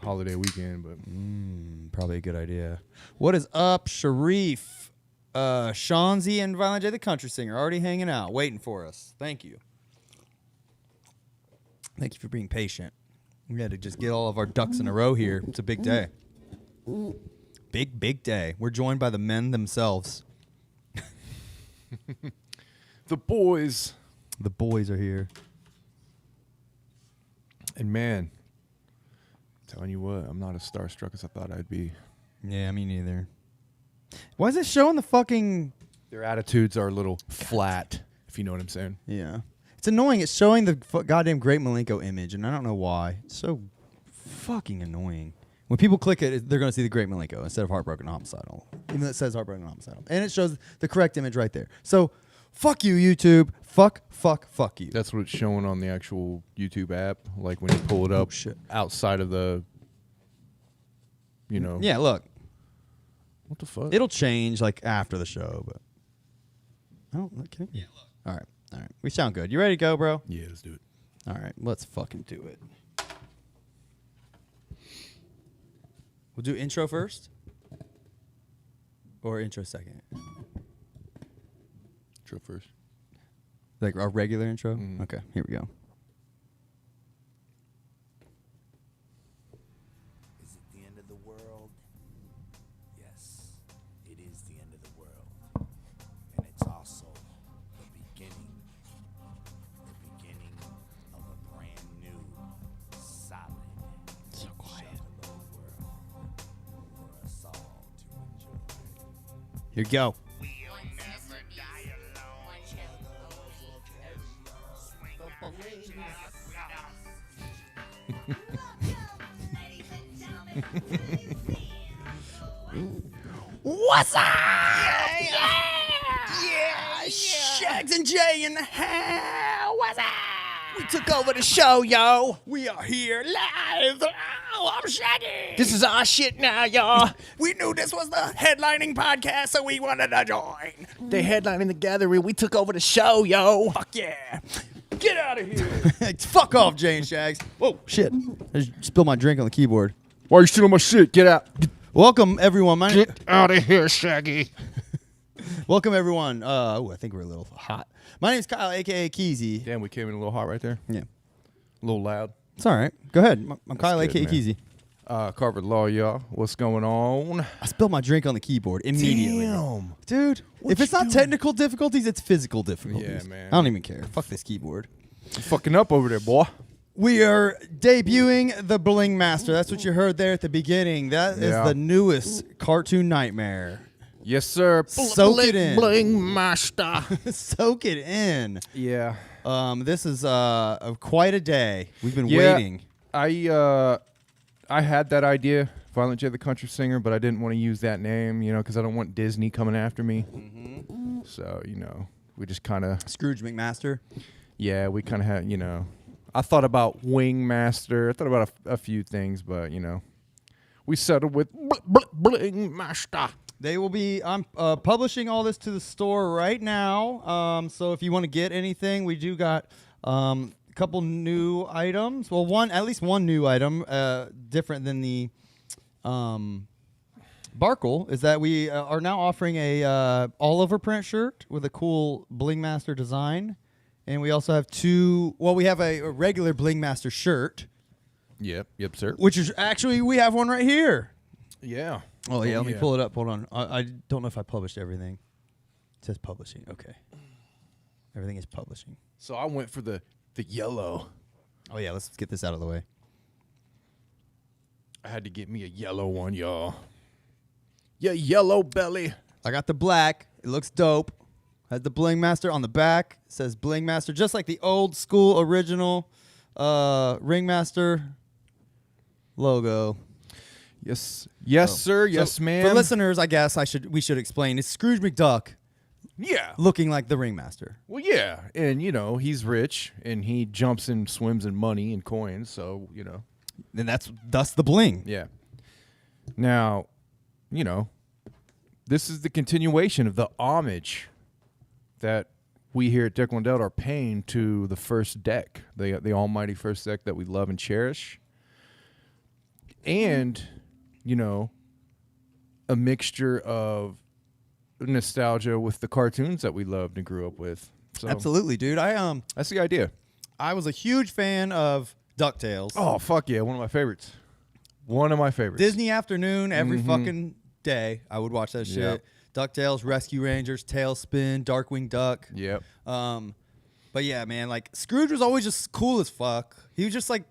holiday weekend, but probably a good idea. What is up, Sharif? Shanzi and Violent J the Country Singer already hanging out, waiting for us. Thank you. Thank you for being patient. We had to just get all of our ducks in a row here. It's a big day. Big day. We're joined by the men themselves. the boys. The boys are here. And man, telling you what, I'm not as starstruck as I thought I'd be. Yeah, me neither. Why is it showing the fucking... Their attitudes are a little flat, if you know what I'm saying. Yeah. It's annoying. It's showing the goddamn Great Milenko image, and I don't know why. It's so fucking annoying. When people click it, they're going to see the Great Milenko instead of Heartbroken and Homicidal. Even though it says Heartbroken and Homicidal. And it shows the correct image right there. So, fuck you, YouTube. Fuck you. That's what it's showing on the actual YouTube app. Like when you pull it up outside of the, you know. Yeah, look. What the fuck? It'll change like after the show, but I don't look. Yeah, look. All right. We sound good. You ready to go, bro? Yeah, let's do it. All right, let's fucking do it. We'll do intro first, or intro second. Intro first. Like our regular intro. Mm. Okay, here we go. Is it the end of the world? Yes, it is the end of the world. And it's also the beginning of a brand new, solid, So quiet. shallow world for us all to enjoy. Here we go. What's up? Yeah. Shags and Jay in the house. What's up? We took over the show, yo. We are here live. Oh, I'm Shaggy. This is our shit now, y'all. We knew this was the headlining podcast, so we wanted to join. They're headlining the gathering. We took over the show, yo. Fuck yeah. Get out of here. Fuck off, Jay and Shags. Whoa, shit. I just spilled my drink on the keyboard. Why are you stealing my shit? Get out. Welcome, everyone. Get out of here, Shaggy. Welcome, everyone. I think we're a little hot. My name's Kyle, a.k.a. Keezy. Damn, we came in a little hot right there. Yeah. A little loud. It's all right. Go ahead. I'm Kyle, good, a.k.a. man. Keezy. Carver Law, y'all. What's going on? I spilled my drink on the keyboard immediately. Damn. Dude, if it's not technical difficulties, it's physical difficulties. Yeah, man. I don't even care. Fuck this keyboard. You fucking up over there, boy. We are debuting the Bling Master. That's what you heard there at the beginning. That is the newest cartoon nightmare. Yes, sir. Soak it in. Bling master. Soak it in. Yeah. This is quite a day. We've been Yeah. waiting. I had that idea, Violent J the Country Singer, but I didn't want to use that name, you know, because I don't want Disney coming after me. Mm-hmm. So, you know, we just kind of... Scrooge McMaster. Yeah, we kind of had, you know... I thought about Wing Master. I thought about a few things, but, you know, we settled with Bling Master. They will be. I'm publishing all this to the store right now. So if you want to get anything, we do got a couple new items. Well, at least one new item, different than the Barkle, is that we are now offering a all-over print shirt with a cool Bling Master design, and we also have two. Well, we have a regular Bling Master shirt. Yep, sir. Which is actually, we have one right here. Yeah. Oh, yeah, let me pull it up. Hold on. I don't know if I published everything. It says publishing. Okay. Everything is publishing. So I went for the yellow. Oh, yeah, let's get this out of the way. I had to get me a yellow one, y'all. Yeah, yellow belly. I got the black. It looks dope. Has the Bling Master on the back. It says Bling Master, just like the old school original Ringmaster logo. Yes, sir. Yes, ma'am. For listeners, I guess we should explain. It's Scrooge McDuck. Yeah. Looking like the Ringmaster. Well, yeah, and you know he's rich, and he jumps and swims in money and coins. So you know, And that's the bling. yeah. Now, you know, this is the continuation of the homage that we here at Deck One Delt are paying to the first deck, the almighty first deck that we love and cherish. and you know, a mixture of nostalgia with the cartoons that we loved and grew up with. So Absolutely, dude. that's the idea. I was a huge fan of DuckTales. Oh fuck yeah, one of my favorites. One of my favorites. Disney Afternoon every fucking day. I would watch that shit. Yep. DuckTales, Rescue Rangers, Tailspin, Darkwing Duck. Yep. But yeah, man, like Scrooge was always just cool as fuck. He was just like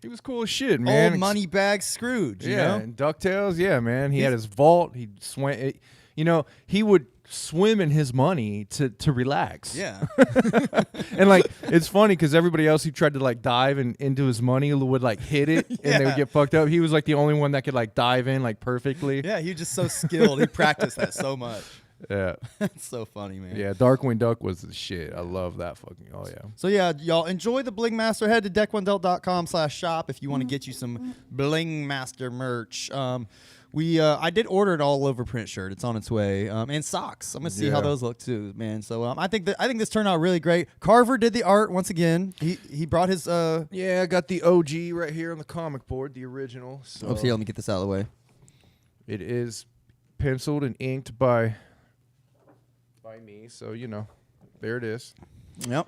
He was cool as shit, man. old money bag Scrooge. You Yeah, know? and DuckTales, yeah, man. He had his vault. He swam. You know, he would swim in his money to relax. Yeah. And like it's funny because everybody else who tried to like dive into his money would like hit it and they would Yeah. get fucked up. He was like the only one that could like dive in like perfectly. Yeah, he was just so skilled. He practiced that so much. Yeah. That's so funny, man. Yeah. Darkwing Duck was the shit. I love that fucking. Oh yeah. So yeah, y'all enjoy the Bling Master. Head to deck1delt.com/shop if you want to get you some Bling Master merch. I did order it all over print shirt. It's on its way. And socks. I'm gonna see how Yeah. those look too, man. So I think this turned out really great. Carver did the art once again. He brought his Yeah, I got the OG right here on the comic board, the original. So Oops, here, let me get this out of the way. it is penciled and inked by me. So you know, there it is. Yep.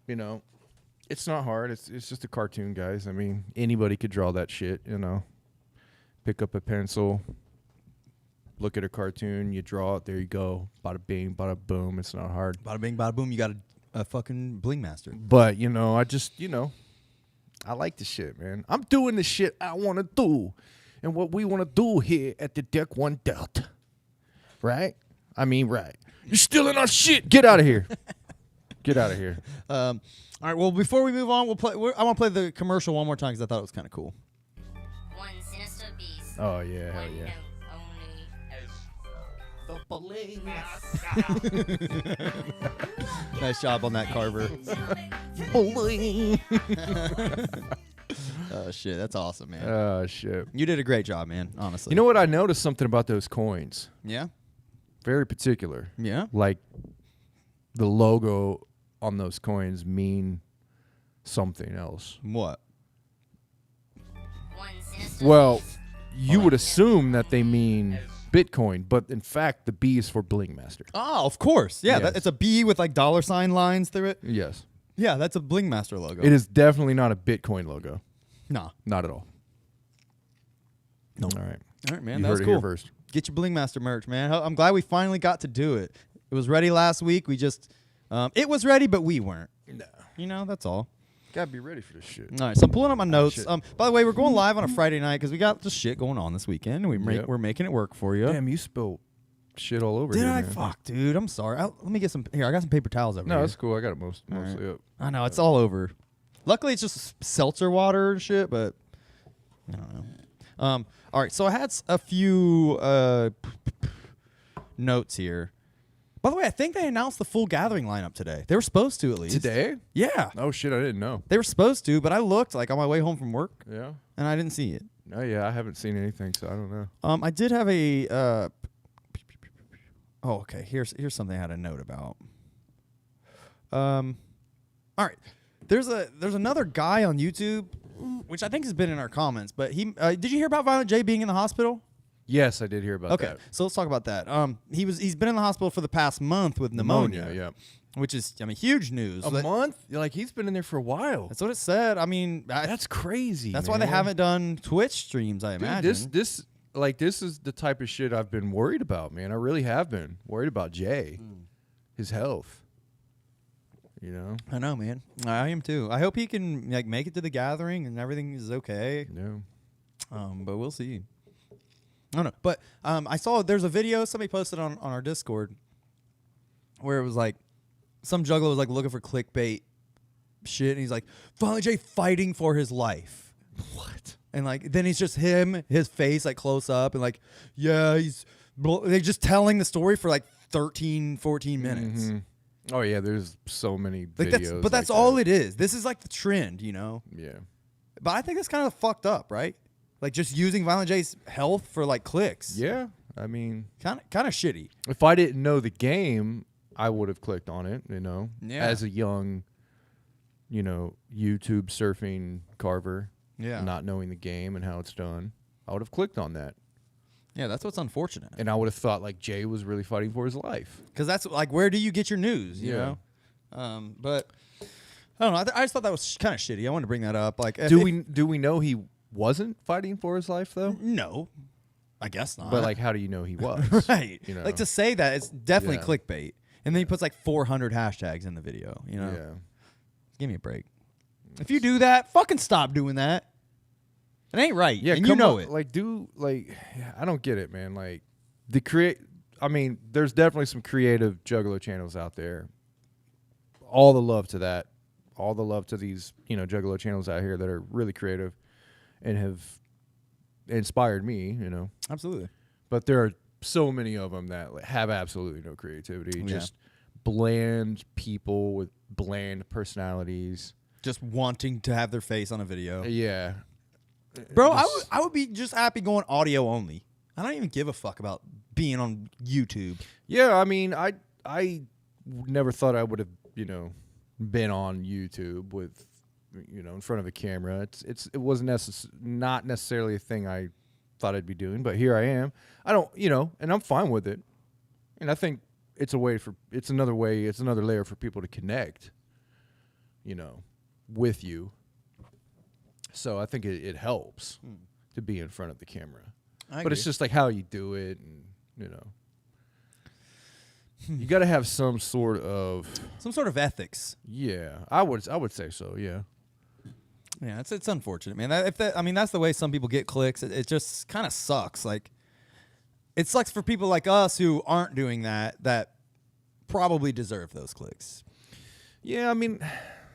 You know, it's not hard. It's just a cartoon, guys. I mean, anybody could draw that shit. You know, pick up a pencil, look at a cartoon, you draw it. There you go. Bada bing, bada boom. It's not hard. Bada bing, bada boom. You got a fucking Bling Master. But you know, I like the shit, man. I'm doing the shit I want to do, and what we want to do here at the Deck One Delt, right? I mean, right. You're stealing our shit. Get out of here. Get out of here. All right. Well, before we move on, I want to play the commercial one more time because I thought it was kind of cool. One sinister beast. Oh yeah, hell One yeah. note only. Nice job on that, Carver. Oh shit, that's awesome, man. Oh shit. You did a great job, man. Honestly. You know what? I noticed something about those coins. Yeah. Very particular. Yeah. Like the logo on those coins mean something else. What? One sinister Well, beast. you would assume that they mean Bitcoin, but in fact, the B is for Bling Master. Oh, of course. Yeah, Yes. it's a B with like $ lines through it. Yes. Yeah, that's a Bling Master logo. It is definitely not a Bitcoin logo. Nah. Not at all. No. All right. All right, man. You That heard was it cool. here first. Get your Bling Master merch, man. I'm glad we finally got to do it. It was ready last week. We just, it was ready, but we weren't. No. You know, that's all. Gotta be ready for this shit. All right, so I'm pulling up my notes. shit. By the way, we're going live on a Friday night because we got just shit going on this weekend. And Yep. we're making it work for you. Damn, you spilled shit all over Did here, I? man. Fuck, dude. I'm sorry. Let me get some. Here, I got some paper towels over No, here. that's cool. I got it All mostly right. up. I know it's all over. Luckily, it's just seltzer water and shit, but I don't know. All right, so I had a few notes here. By the way, I think they announced the full Gathering lineup today. They were supposed to at least. Today? Yeah, Oh shit, I didn't know. they were supposed to, but I looked like on my way home from work Yeah. and I didn't see it. No, yeah, I haven't seen anything, so I don't know. I did have a. Oh, okay. Here's something I had a note about. All right. There's another guy on YouTube, which I think has been in our comments. But he did you hear about Violent J being in the hospital? Yes, I did hear about Okay, that. so let's talk about that. He's been in the hospital for the past month with pneumonia. Yeah. Which is huge news. A month? Like he's been in there for a while. That's what it said. I mean, That's crazy. that's why they man. haven't done Twitch streams. I Dude, imagine. this is the type of shit I've been worried about, man. I really have been worried about Jay, his health. You know? I know, man. I am too. I hope he can make it to the Gathering and everything is okay. Yeah. But we'll see. I don't know. But I saw there's a video somebody posted on our Discord where it was like some juggler was like looking for clickbait shit, and he's like, Violent J fighting for his life. What? And like then it's just him, his face like close up, and like, yeah, they're just telling the story for like 13, 14 minutes. Mhm. Oh yeah, there's so many Like videos. that's like all that. it is. This is like the trend, you know. Yeah. But I think that's kind of fucked up, right? Like just using Violent J's health for like clicks. Yeah. I mean, Kind of shitty. if I didn't know the game, I would have clicked on it, you know, Yeah. as a young, YouTube surfing Carver. Yeah. not knowing the game and how it's done, I would have clicked on that. Yeah, that's what's unfortunate. And I would have thought like Jay was really fighting for his life. Because that's like, where do you get your news? You Yeah. know. But I don't know. I just thought that was kind of shitty. I wanted to bring that up. Like, Do we know he wasn't fighting for his life though? No, I guess not. But like, how do you know he was? right. You know? Like, to say that, it's definitely Yeah. clickbait. And then he puts like 400 hashtags in the video. You know. Yeah. Give me a break. If you do that, fucking stop doing that. It ain't right. Yeah, and you know it. Like, I don't get it, man. Like, I mean, there's definitely some creative Juggalo channels out there. All the love to that. All the love to these, Juggalo channels out here that are really creative and have inspired me, Absolutely. But there are so many of them that have absolutely no creativity. Yeah. Just bland people with bland personalities. Just wanting to have their face on a video. Yeah. Bro, Just- I would be just happy going audio only. I don't even give a fuck about being on YouTube. Yeah, I mean, I never thought I would have, been on YouTube with, in front of a camera. It wasn't not necessarily a thing I thought I'd be doing, but here I am. I don't, and I'm fine with it. And I think it's another layer for people to connect, with you. So I think it helps to be in front of the camera. But it's just like how you do it, and you got to have some sort of ethics. Yeah, I would say so. Yeah, Yeah, it's unfortunate, man. That's the way some people get clicks. It just kind of sucks. Like, it sucks for people like us who aren't doing that probably deserve those clicks. yeah. I mean,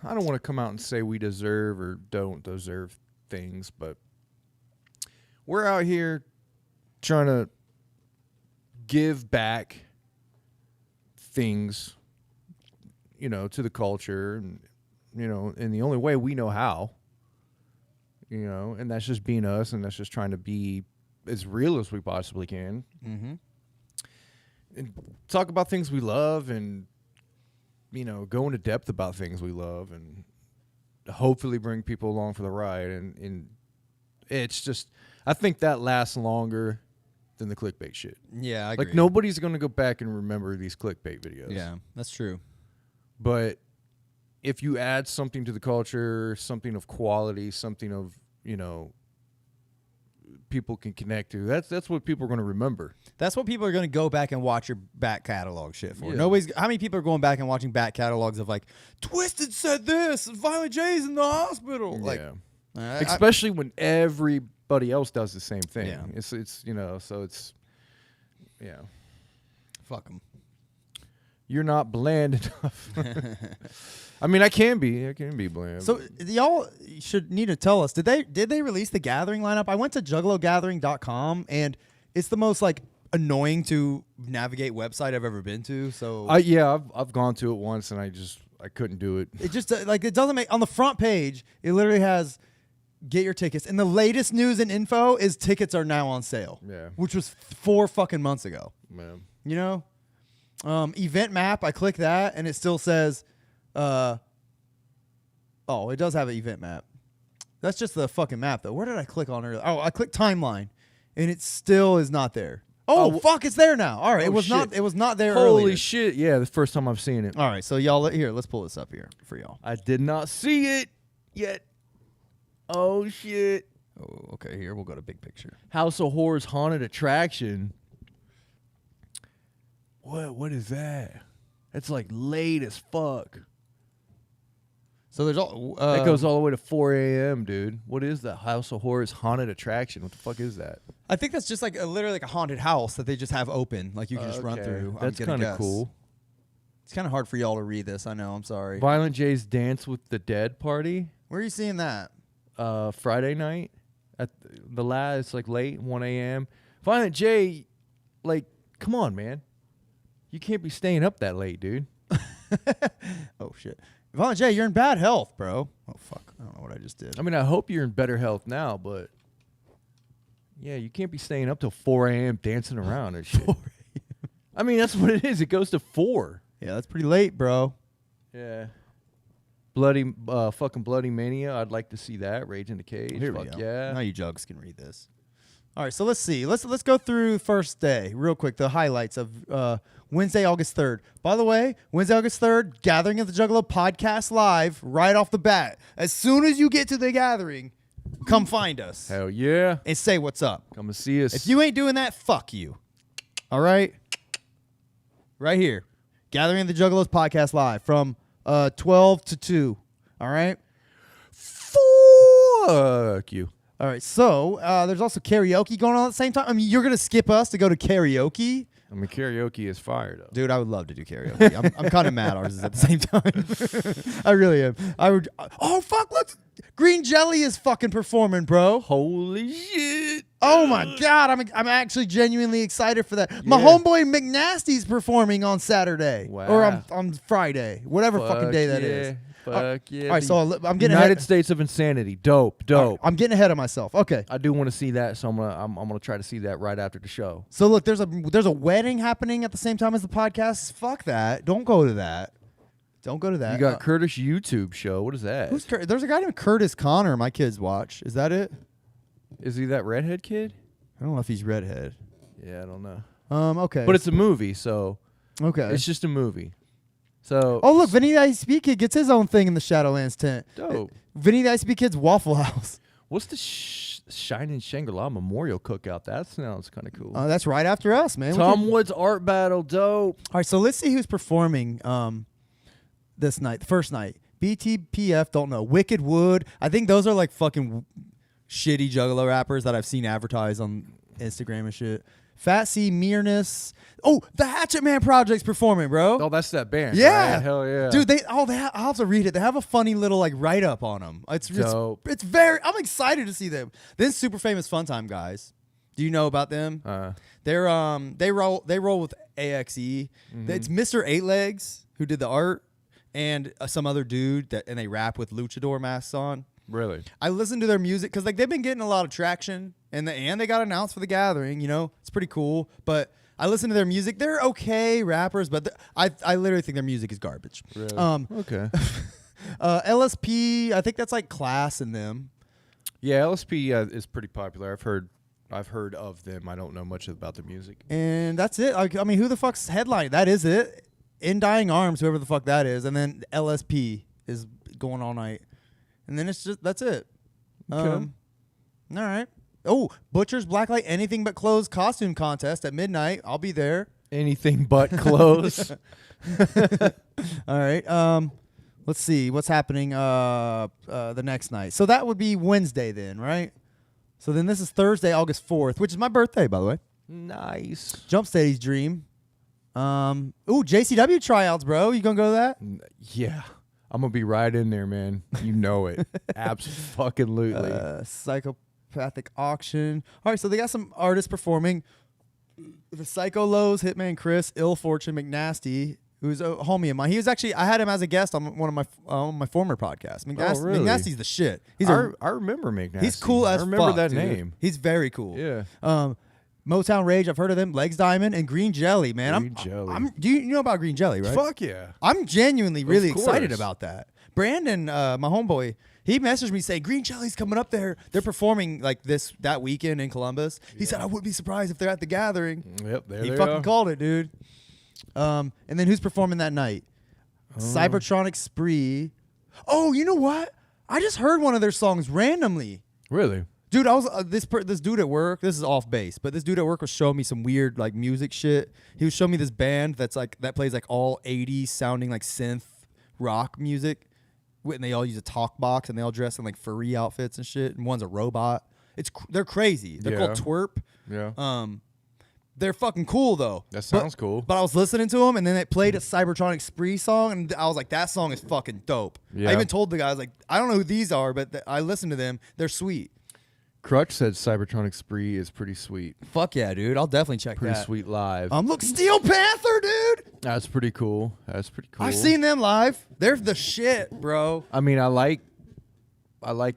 I don't want to come out and say we deserve or don't deserve things, but we're out here trying to give back things, to the culture, and in the only way we know how, and that's just being us, and that's just trying to be as real as we possibly can, and talk about things we love, and go into depth about things we love, and hopefully bring people along for the ride, and it's just, I think that lasts longer than the clickbait shit. Yeah, I agree. Like, nobody's going to go back and remember these clickbait videos. Yeah, that's true. But if you add something to the culture, something of quality, something of, people can connect to, that's what people are going to remember. That's what people are going to go back and watch your back catalog shit for. Yeah. How many people are going back and watching back catalogs of like, Twisted said this, and Violent J's in the hospital? Like, Yeah. Especially when everybody else does the same thing. Yeah. It's so it's, yeah. fuck them. You're not bland enough. I mean, I can be bland. So y'all should need to tell us, did they release the Gathering lineup? I went to juggalogathering.com, and it's the most like annoying to navigate website I've ever been to. So I've gone to it once, and I couldn't do it. it just like, it doesn't make, on the front page it literally has get your tickets, and the latest news and info is tickets are now on sale. Yeah. Which was 4 fucking months ago. Man. Event map, I click that and it still says it does have an event map. That's just the fucking map though. Where did I click on earlier? Oh, I clicked timeline and it still is not there. Fuck, it's there now. All right, it was not there Holy earlier. shit. Yeah, the first time I've seen it. All right, so y'all let's pull this up here for y'all. I did not see it yet. Oh shit. Oh, okay, here we'll go to big picture. House of Horrors haunted attraction. What is that? It's like late as fuck. So there's all That goes all the way to 4 a.m., dude. What is that House of Horrors haunted attraction? What the fuck is that? I think that's just like literally like a haunted house that they just have open, like you can just run Okay. through. That's kind of cool. It's kind of hard for y'all to read this. I know. I'm sorry. Violent J's Dance with the Dead party. Where are you seeing that? Friday night at the last. It's like late 1 a.m. Violent J, like, come on, man. You can't be staying up that late, dude. Oh shit, Violent J, you're in bad health, bro. Oh fuck, I don't know what I just did. I mean, I hope you're in better health now, but yeah, you can't be staying up till 4 a.m. dancing around and shit. I mean, that's what it is. It goes to 4. Yeah, that's pretty late, bro. Yeah. fucking Bloody Mania. I'd like to see that. Rage in the Cage. Here we Fuck go. yeah. Now you jugs can read this. All right, so let's see. Let's go through first day real quick. The highlights of Wednesday, August 3rd. By the way, Wednesday, August 3rd, Gathering of the Juggalo podcast live right off the bat. As soon as you get to the gathering, come find us Hell yeah. and say what's up. Come and see us. If you ain't doing that, fuck you. All right? Right here. Gathering of the Juggalos podcast live from 12 to 2. All right? Fuck you. All right, so there's also karaoke going on at the same time. I mean, you're going to skip us to go to karaoke? I mean, karaoke is fire, though. Dude, I would love to do karaoke. I'm kind of mad ours is at the same time. I really am. I would. Oh, fuck, look. Green Jelly is fucking performing, bro. Holy shit. Oh, my God. I'm actually genuinely excited for that. My Yeah. homeboy McNasty's performing on Saturday. Wow. Or on Friday. Whatever fucking day that is. Fuck yeah. All right, so I'm getting United ahead. States of Insanity. Dope. I'm getting ahead of myself. Okay. I do want to see that, so I'm gonna try to see that right after the show. So look, there's a wedding happening at the same time as the podcast. Fuck that. Don't go to that. Don't go to that. You got Curtis YouTube show. What is that? There's a guy named Curtis Connor my kids watch. Is that it? Is he that redhead kid? I don't know if he's redhead. Yeah, I don't know. Okay. But it's a movie, so okay. it's just a movie. So Oh look, Vinny the ICP Kid gets his own thing in the Shadowlands tent. dope. Vinny the ICP Kid's Waffle House. What's the Shining Shangri-La Memorial Cookout? That sounds kind of cool. That's right after us, man. Tom Wood's art battle, dope. All right, so let's see who's performing this night, the first night. BTPF, don't know. Wicked Wood. I think those are like fucking shitty Juggalo rappers that I've seen advertised on Instagram and shit. Fat C, Mearness. Oh, the Hatchet Man Project's performing, bro. Oh, that's that band. Yeah, right? Hell yeah, dude. I'll have to read it. They have a funny little like write up on them. It's Dope. It's very. I'm excited to see them. Then Super Famous Fun Time guys. Do you know about them? They're they roll with AXE. It's Mr. Eight Legs who did the art and some other dude and they rap with luchador masks on. Really? I listened to their music because like they've been getting a lot of traction and they got announced for the gathering. You know, it's pretty cool. But I listened to their music. They're okay rappers, but I literally think their music is garbage. Really? Okay. LSP, I think that's like Class in them. Yeah, LSP is pretty popular. I've heard of them. I don't know much about the music. And that's it. I mean, who the fuck's headlining? That is it. In Dying Arms, whoever the fuck that is, and then LSP is going all night, and then that's it. Okay. All right. Oh, Butcher's Blacklight Anything But Clothes costume contest at midnight. I'll be there. Anything but clothes. All right. Let's see what's happening the next night. So that would be Wednesday then, right? So then this is Thursday, August 4th, which is my birthday, by the way. Nice. Jump Steady's dream. JCW tryouts, bro. You gonna go to that? Yeah. I'm going to be right in there, man. You know it. Absolutely. Psychopathic auction. All right, so they got some artists performing. The Psycho Lows, Hitman Chris, Ill Fortune McNasty, who's a homie of mine. He was actually, I had him as a guest on one of my former podcasts. Really? McNasty's the shit. I remember McNasty. He's cool as I remember fuck, that dude. name. He's very cool. Yeah. Motown Rage, I've heard of them. Legs Diamond and Green Jelly, man. Green Jelly. Do you know about Green Jelly, right? Fuck yeah. I'm genuinely really Of excited course. about that. Brandon, my homeboy, he messaged me saying Green Jelly's coming up there. They're performing like that weekend in Columbus. He said I wouldn't be surprised if they're at the gathering. Yep, there He they fucking are. called it, dude. And then who's performing that night? Cybertronic Spree. Oh, you know what? I just heard one of their songs randomly. Really? Dude, I was this dude at work. This is off base, but this dude at work was showing me some weird like music shit. He was showing me this band that plays like all 80s sounding like synth rock music, and they all use a talk box and they all dress in like furry outfits and shit. And one's a robot. They're crazy. They're called Twerp. Yeah. They're fucking cool though. That sounds cool. But I was listening to them, and then it played a Cybertronic Spree song, and I was like, that song is fucking dope. Yeah. I even told the guys like, I don't know who these are, but I listened to them. They're sweet. Crutch said Cybertronic Spree is pretty sweet. Fuck yeah, dude. I'll definitely check Pretty that. sweet live. Look, Steel Panther, dude. That's pretty cool. That's pretty cool. I've seen them live. They're the shit, bro. I mean, I like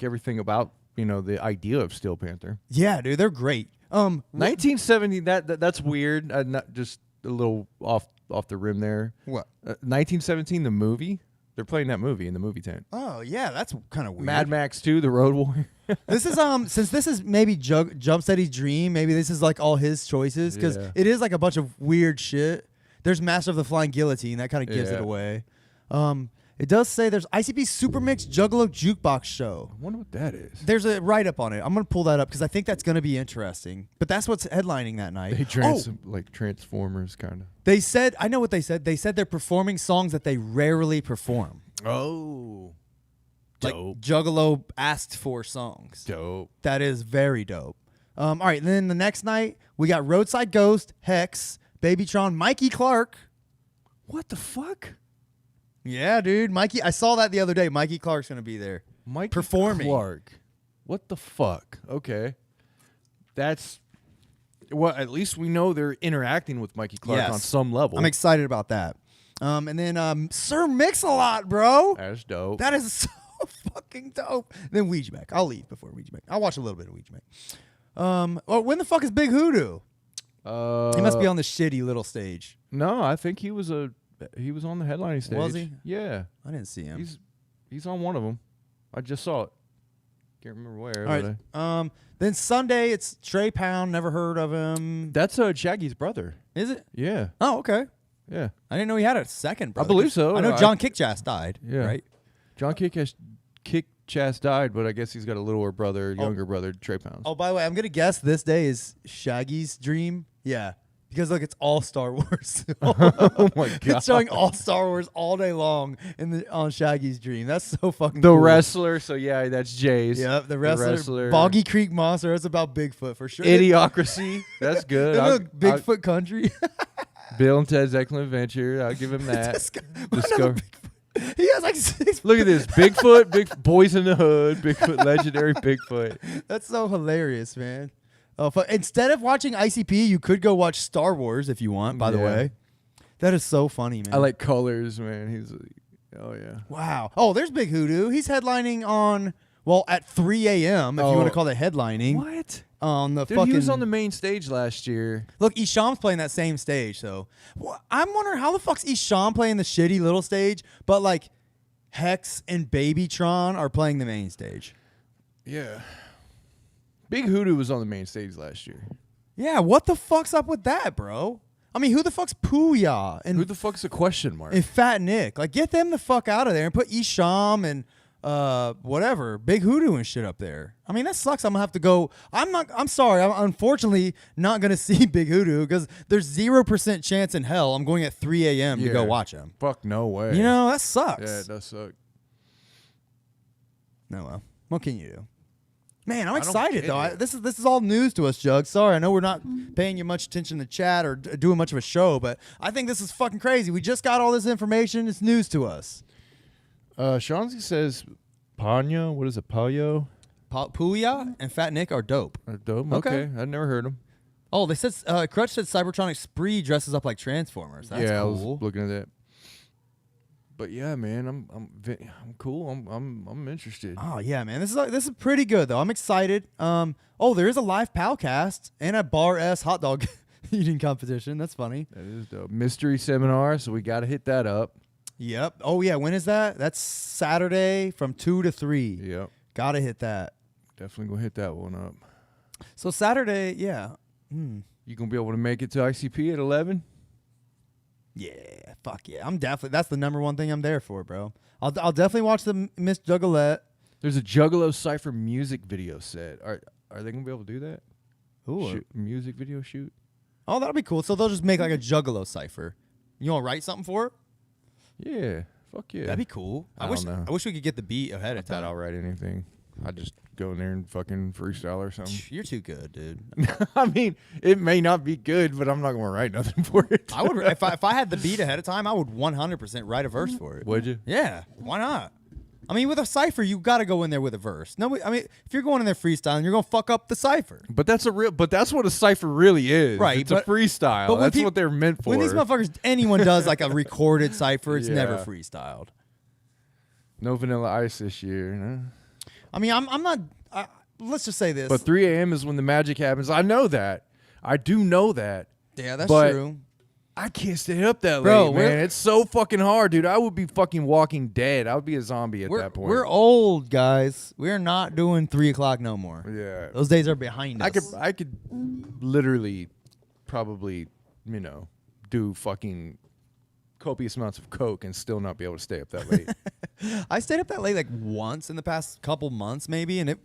everything about, the idea of Steel Panther. Yeah, dude, they're great. 1970, that's weird. Not just a little off the rim there. What? 1917, the movie. They're playing that movie in the movie tent. Oh yeah, that's kind of weird. Mad Max 2, The Road Warrior. This is since this is maybe Jumpsteady's dream, maybe this is like all his choices because Yeah. it is like a bunch of weird shit. There's Master of the Flying Guillotine that kind of gives it Yeah. away. It does say there's ICP Super Mix Juggalo Jukebox Show. I wonder what that is. There's a write up on it. I'm gonna pull that up because I think that's gonna be interesting. But that's what's headlining that night. They like Transformers kind of. They said I know what they said. They said they're performing songs that they rarely perform. Oh. Like Dope. Juggalo asked for songs. Dope. That is very dope. All right, and then the next night we got Roadside Ghost, Hex, Babytron, Mikey Clark. What the fuck? Yeah, dude, Mikey. I saw that the other day. Mikey Clark's gonna be there. Mike Performing. Clark. What the fuck? Okay. That's well, at least we know they're interacting with Mikey Clark Yes. on some level. I'm excited about that. And then Sir Mix-a-Lot, bro. That's dope. That is so fucking dope. Then Ouija Back. I'll leave before Ouija Back. I'll watch a little bit of Ouija Back. When the fuck is Big Hoodoo? He must be on the shitty little stage. No, I think he was on the headlining stage. Was he? Yeah. I didn't see him. He's on one of them. I just saw it. Can't remember where. All but right. Then Sunday, it's Trey Pound. Never heard of him. that's Shaggy's brother. Is it? Yeah. Oh, okay. Yeah. I didn't know he had a second brother. believe so. I know I- John Kickjass died. Yeah. Right? John Kick-Chas died, but I guess he's got a littler brother, younger brother, Trey Pounds. Oh, by the way, I'm going to guess this day is Shaggy's dream. Yeah. Because, look, it's all Star Wars. Oh my god. It's showing all Star Wars all day long on Shaggy's dream. That's so fucking The cool. wrestler, so yeah, that's Jay's. Yep, the wrestler. Boggy Creek Monster. That's about Bigfoot for sure. Idiocracy. That's good. They look Bigfoot country. Bill and Ted's Excellent Adventure. I'll give him that. Discover. He has like 6. Look at this. Bigfoot, Big Boys in the Hood, Bigfoot, legendary Bigfoot. That's so hilarious, man. Oh, instead of watching ICP, you could go watch Star Wars if you want, by the Yeah. way. That is so funny, man. I like colors, man. He's oh yeah. Wow. Oh, there's Big Hoodoo. He's headlining on, well, at 3 a.m., if you want to call that headlining. What? On the Dude, fucking. he was on the main stage last year. Look, Isham's playing that same stage, so. I'm wondering how the fuck's Isham playing the shitty little stage, but like Hex and Babytron are playing the main stage. Yeah. Big Hoodoo was on the main stage last year. Yeah, what the fuck's up with that, bro? I mean, who the fuck's Pooya and Who the fuck's a question mark? and Fat Nick? Like, get them the fuck out of there and put Isham and whatever, Big Hoodoo and shit up there. I mean, that sucks. I'm gonna have to go. I'm sorry. I'm unfortunately not gonna see Big Hoodoo because there's 0% chance in hell I'm going at 3 a.m. to go Yeah. watch him. Fuck no way. You know, that sucks. Yeah, it does suck. No, well, what can you do? Man, I'm I don't excited get though. it. This is all news to us, Jug. Sorry, I know we're not paying you much attention to chat or doing much of a show, but I think this is fucking crazy. We just got all this information. It's news to us. Shanzi says Panya. What is it? Payo? Pooya and Fat Nick are dope. Dope. Okay. Okay. I'd never heard him. Oh, they said Crutch said Cybertronic Spree dresses up like Transformers. That's yeah, I cool. was looking at that. But yeah, man, I'm cool. I'm interested. Oh yeah, man. This is pretty good though. I'm excited. There is a live Palcast and a Bar S hot dog eating competition. That's funny. That is dope. Mystery seminar, so we got to hit that up. Yep. Oh yeah, when is that? That's Saturday from 2 to 3. Yep. Gotta hit that. Definitely gonna hit that one up. So Saturday, yeah. You gonna be able to make it to ICP at 11? Yeah, fuck yeah. That's the number one thing I'm there for, bro. I'll definitely watch the Miss Juggalette. There's a Juggalo Cypher music video set. Are they gonna be able to do that? Ooh. Music video shoot? Oh, that'll be cool. So they'll just make like a Juggalo cipher. You want to write something for it? Yeah. Fuck yeah. That'd be cool. I don't know. I wish we could get the beat ahead of I thought time. I'll write anything. I just go in there and fucking freestyle or something. You're too good, dude. I mean, it may not be good, but I'm not gonna write nothing for it. I would if I had the beat ahead of time, I would 100% write a verse for it. Would you? Yeah, why not? I mean, with a cipher, you got to go in there with a verse. No, I mean, if you're going in there freestyling, you're gonna fuck up the cipher. But that's what a cipher really is. Right, It's but- a freestyle. but when That's peop- what they're meant for. When these motherfuckers, anyone does like a recorded cipher, it's never Yeah. freestyled. No Vanilla Ice this year. No? I mean, I'm not. Let's just say this. But 3 a.m. is when the magic happens. I know that. I do know that. yeah, that's but- true. I can't stay up that late, Bro, man. It's so fucking hard, dude. I would be fucking walking dead. I would be a zombie at that point. We're old, guys. We're not doing 3 o'clock no more. Yeah. Those days are behind us. I could literally probably, do fucking copious amounts of coke and still not be able to stay up that late. I stayed up that late like once in the past couple months maybe, and it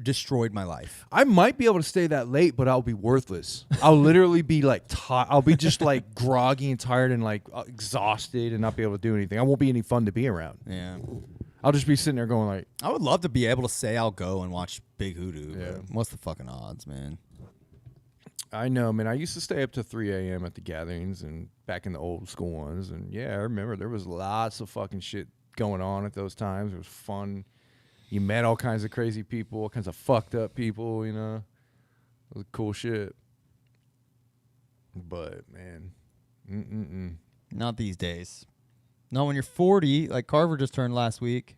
destroyed my life. I might be able to stay that late, but I'll be worthless. I'll literally be like, I'll be just like groggy and tired and like exhausted and not be able to do anything. I won't be any fun to be around. Yeah. I'll just be sitting there going like, I would love to be able to say I'll go and watch Big Hoodoo. Yeah. But what's the fucking odds, man? I know, man. I used to stay up to 3 a.m. at the gatherings and back in the old school ones. And yeah, I remember there was lots of fucking shit going on at those times. It was fun. You met all kinds of crazy people, all kinds of fucked up people, It was cool shit. But, man, Not these days. No, when you're 40, like Carver just turned last week.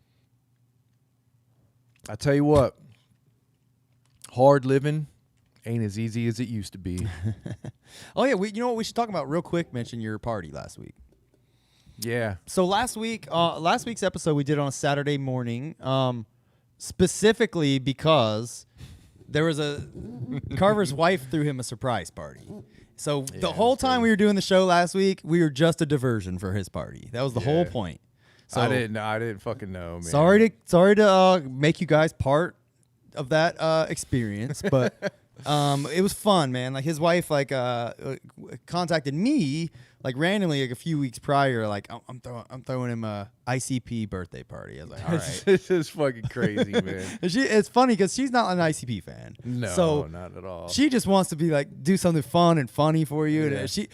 I tell you what, hard living ain't as easy as it used to be. Oh yeah, you know what we should talk about real quick? Mention your party last week. Yeah. So last week's episode we did on a Saturday morning, specifically because there was Carver's wife threw him a surprise party. So the whole time we were doing the show last week, we were just a diversion for his party. That was the whole point. So I didn't fucking know, man. sorry to make you guys part of that experience, but it was fun, man. Like his wife contacted me like randomly like a few weeks prior, like I'm throwing him a ICP birthday party. I was like, all right. This is fucking crazy, man. And it's funny because she's not an ICP fan. No, so not at all. she just wants to be like do something fun and funny for you. Yeah. And she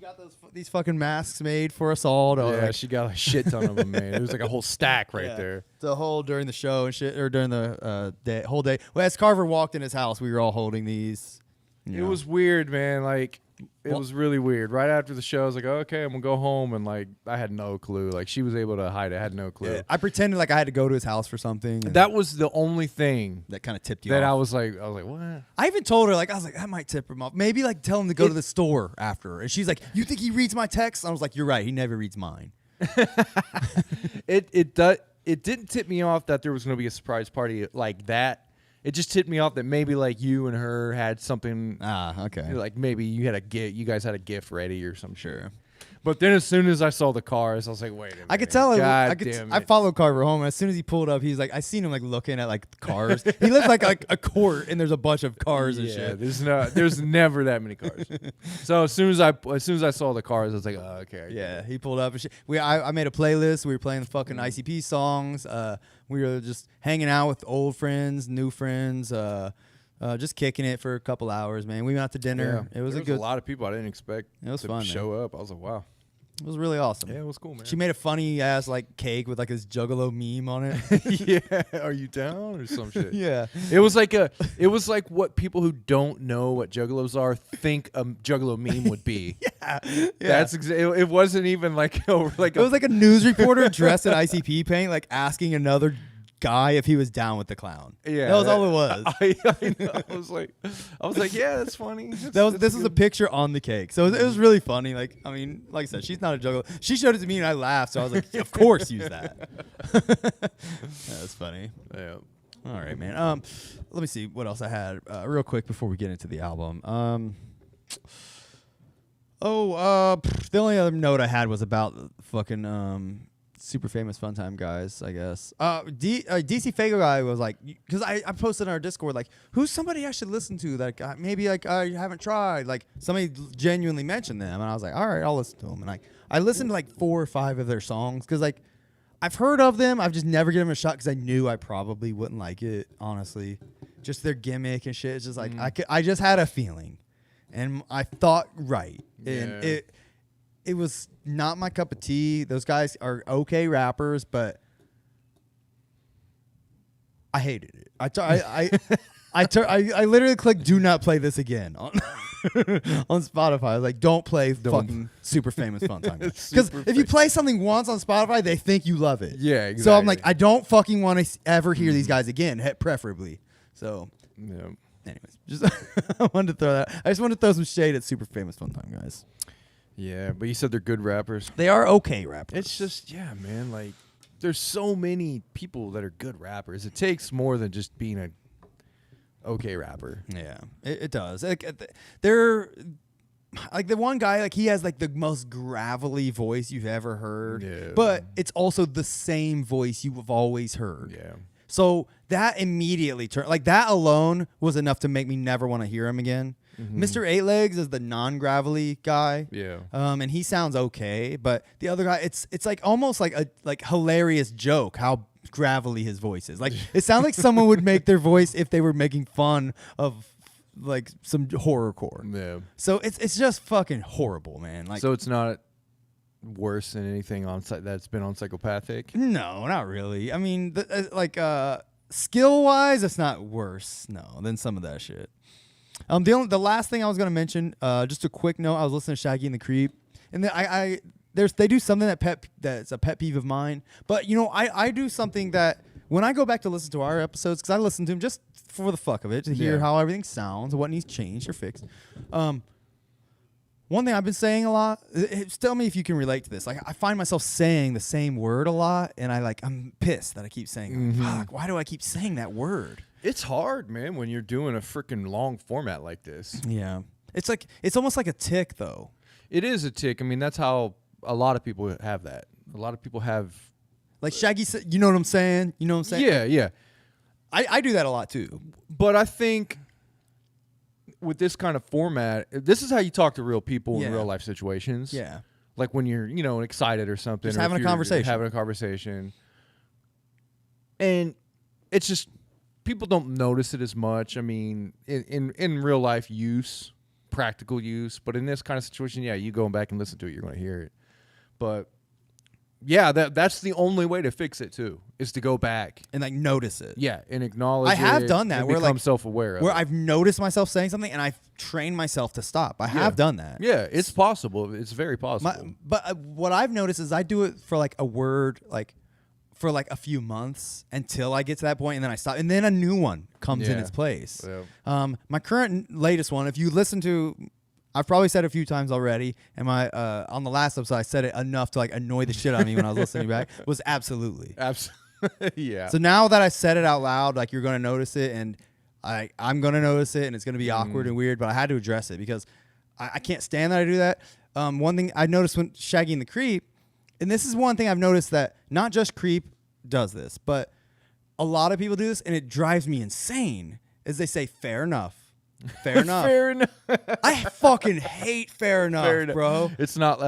got these fucking masks made for us all. Yeah, she got a shit ton of them, man. It was like a whole stack right there. The whole during the show and shit, or during the whole day. Well, as Carver walked in his house, we were all holding these. It was weird, man. Like, it was really weird. Right after the show, I was like, okay, I'm going to go home. And, like, I had no clue. Like, she was able to hide it. I had no clue. Yeah, I pretended like I had to go to his house for something. And That was the only thing that kind of tipped you that off. I was like, what? I even told her, like, I was like, that might tip him off. Maybe, like, tell him to go to the store after. And she's like, you think he reads my texts? I was like, you're right. He never reads mine. It didn't tip me off that there was going to be a surprise party like that. It just tipped me off that maybe like you and her had something. Okay. Like maybe you guys had a gift ready or some shit. Sure. But then as soon as I saw the cars, I was like, wait a minute. I could tell. God damn I it. followed Carver home, and as soon as he pulled up, he's like, I seen him like looking at like cars. He lives like a court, and there's a bunch of cars and shit. There's never that many cars. So as soon as I saw the cars, I was like, oh, okay. Yeah, he pulled up and shit. I made a playlist. We were playing the fucking ICP songs. We were just hanging out with old friends, new friends, just kicking it for a couple hours, man. We went out to dinner. Yeah. It was There a good. a lot of people I didn't expect It was to fun, show up. I was like, wow. It was really awesome. Yeah, it was cool, man. She made a funny ass like cake with like this Juggalo meme on it. Yeah, are you down or some shit? Yeah. It was like what people who don't know what juggalos are think a juggalo meme would be. Yeah. That's it wasn't even like It was like a news reporter dressed in ICP paint, like asking another guy if he was down with the clown. Yeah, that was all it was. I know. I was like, yeah, that's funny. This was a picture on the cake, so it was really funny. Like, I mean, like I said, she's not a juggalo. She showed it to me and I laughed, so I was like, of course, use that. That's funny. Yeah. All right, man. Let me see what else I had real quick before we get into the album. The only other note I had was about fucking super famous fun time guys, I guess. DC Fago guy was like, because I posted on our Discord like, who's somebody I should listen to that maybe like I haven't tried. Like somebody genuinely mentioned them, and I was like, all right, I'll listen to them. And I listened to like 4 or 5 of their songs because like I've heard of them, I've just never given them a shot because I knew I probably wouldn't like it. Honestly, just their gimmick and shit. It's just like I just had a feeling, and I thought right, and it was not my cup of tea. Those guys are okay rappers, but I hated it. I literally clicked "Do not play this again" on on Spotify. I was like, "Don't play fucking super famous fun time." Because if you play something once on Spotify, they think you love it. Yeah, exactly. So I'm like, I don't fucking want to ever hear these guys again, preferably. So, Yeah. anyways, just I wanted to throw that. I just wanted to throw some shade at super famous fun time guys. Yeah, but you said they're good rappers. They are okay rappers. It's just, yeah, man. Like, there's so many people that are good rappers. It takes more than just being a okay rapper. Yeah, it does. They're like the one guy, like he has like the most gravelly voice you've ever heard. Yeah. But it's also the same voice you've always heard. Yeah. So that immediately turned, like that alone was enough to make me never want to hear him again. Mr. Eight Legs is the non-gravelly guy. Yeah. And he sounds okay, but the other guy, it's like almost like a hilarious joke how gravelly his voice is. Like it sounds like someone would make their voice if they were making fun of like some horrorcore. Yeah. So it's just fucking horrible, man. Like So it's not worse than anything that's been on Psychopathic? no, not really. I mean, skill wise, it's not worse than some of that shit. The last thing I was gonna mention, just a quick note. I was listening to Shaggy and the Creep, and then they do something that's a pet peeve of mine. But you know, I do something that when I go back to listen to our episodes, because I listen to them just for the fuck of it, to hear how everything sounds, what needs changed or fixed. One thing I've been saying a lot. Tell me if you can relate to this. Like I find myself saying the same word a lot, and I'm pissed that I keep saying, "Fuck, why do I keep saying that word?" It's hard, man, when you're doing a freaking long format like this. Yeah, it's almost like a tick, though. It is a tick. I mean, that's how a lot of people have that. A lot of people have. Like Shaggy said, you know what I'm saying? You know what I'm saying? Yeah, yeah. I do that a lot too. But I think with this kind of format, this is how you talk to real people in real life situations. Yeah. Like when you're, excited or something. Just or having if a you're conversation. Having a conversation. And it's just, people don't notice it as much. I mean, in real life use, practical use. But in this kind of situation, yeah, you go back and listen to it, you're going to hear it. But yeah, that's the only way to fix it too, is to go back And like notice it. Yeah, and acknowledge. I have it done that, and where, become like, self-aware of Where it. I've noticed myself saying something and I've trained myself to stop. I have done that. Yeah, it's possible. It's very possible. But what I've noticed is I do it for like a word, like for like a few months until I get to that point, and then I stop, and then a new one comes in Yeah. its place. Yeah. My current latest one, if you listen to, I've probably said it a few times already, and my on the last episode I said it enough to like annoy the shit out of me when I was listening back, was absolutely. Absolutely. Yeah. So now that I said it out loud, like you're going to notice it, and I'm going to notice it, and it's going to be awkward and weird, but I had to address it because I can't stand that I do that. One thing I noticed when Shaggy and the Creep, and this is one thing I've noticed that not just Creep does this, but a lot of people do this, and it drives me insane, is they say fair enough. Fair enough. Fair enough. I fucking hate fair enough, bro. It's not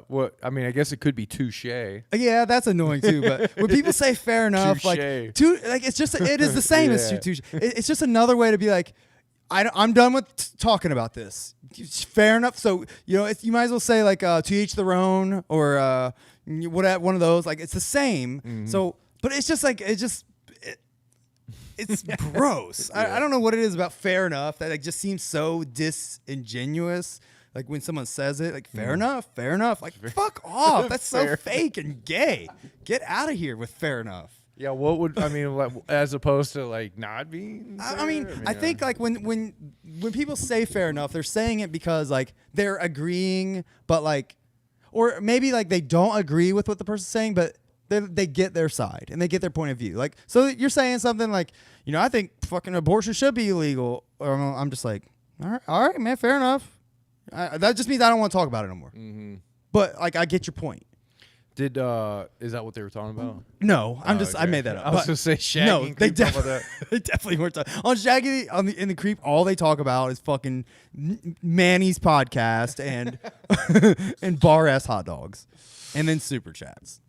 what I mean, I guess it could be touche. Yeah, that's annoying too. But when people say fair enough, like it's just it is the same as Yeah. touche. It's just another way to be like, I'm done with talking about this. It's fair enough. So you might as well say like to each their own, or what, one of those. Like it's the same. Mm-hmm. So, but it's just like it's gross. I don't know what it is about fair enough that it just seems so disingenuous. Like when someone says it, like fair enough. Like fuck off. That's so fake and gay. Get out of here with fair enough. Yeah, what would I mean, like, as opposed to like not being fair? I think like when people say fair enough, they're saying it because like they're agreeing, but like, or maybe like they don't agree with what the person's saying, but they get their side and they get their point of view. Like, so you're saying something like, I think fucking abortion should be illegal. Or I'm just like, all right, man, fair enough. That just means I don't want to talk about it no more. Mm-hmm. But like, I get your point. Is that what they were talking about? No, I Okay. made that up. I was gonna say Shaggy. No, and they Creep talk about that. they definitely weren't on Shaggy in the Creep. All they talk about is fucking Manny's podcast and and bar ass hot dogs, and then super chats.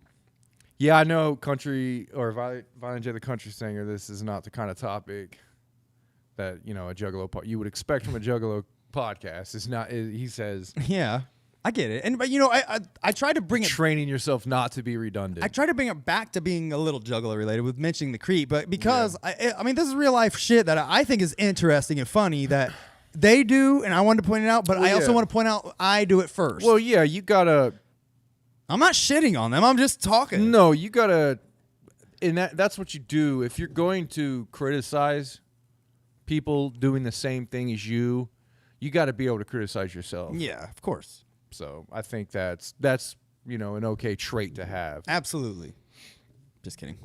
Yeah, I know Country or Violent J the Country Singer, this is not the kind of topic that, a Juggalo you would expect from a Juggalo podcast. It's not, he says. Yeah, I get it. But I try to bring it. Training yourself not to be redundant. I try to bring it back to being a little Juggalo related with mentioning the Creep, but because I mean, this is real life shit that I think is interesting and funny that they do, and I wanted to point it out, but I also want to point out I do it first. Well, yeah, you gotta. I'm not shitting on them. I'm just talking. No, you gotta, and that's what you do. If you're going to criticize people doing the same thing as you got to be able to criticize yourself. Yeah, of course. So I think that's an okay trait to have. Absolutely. Just kidding.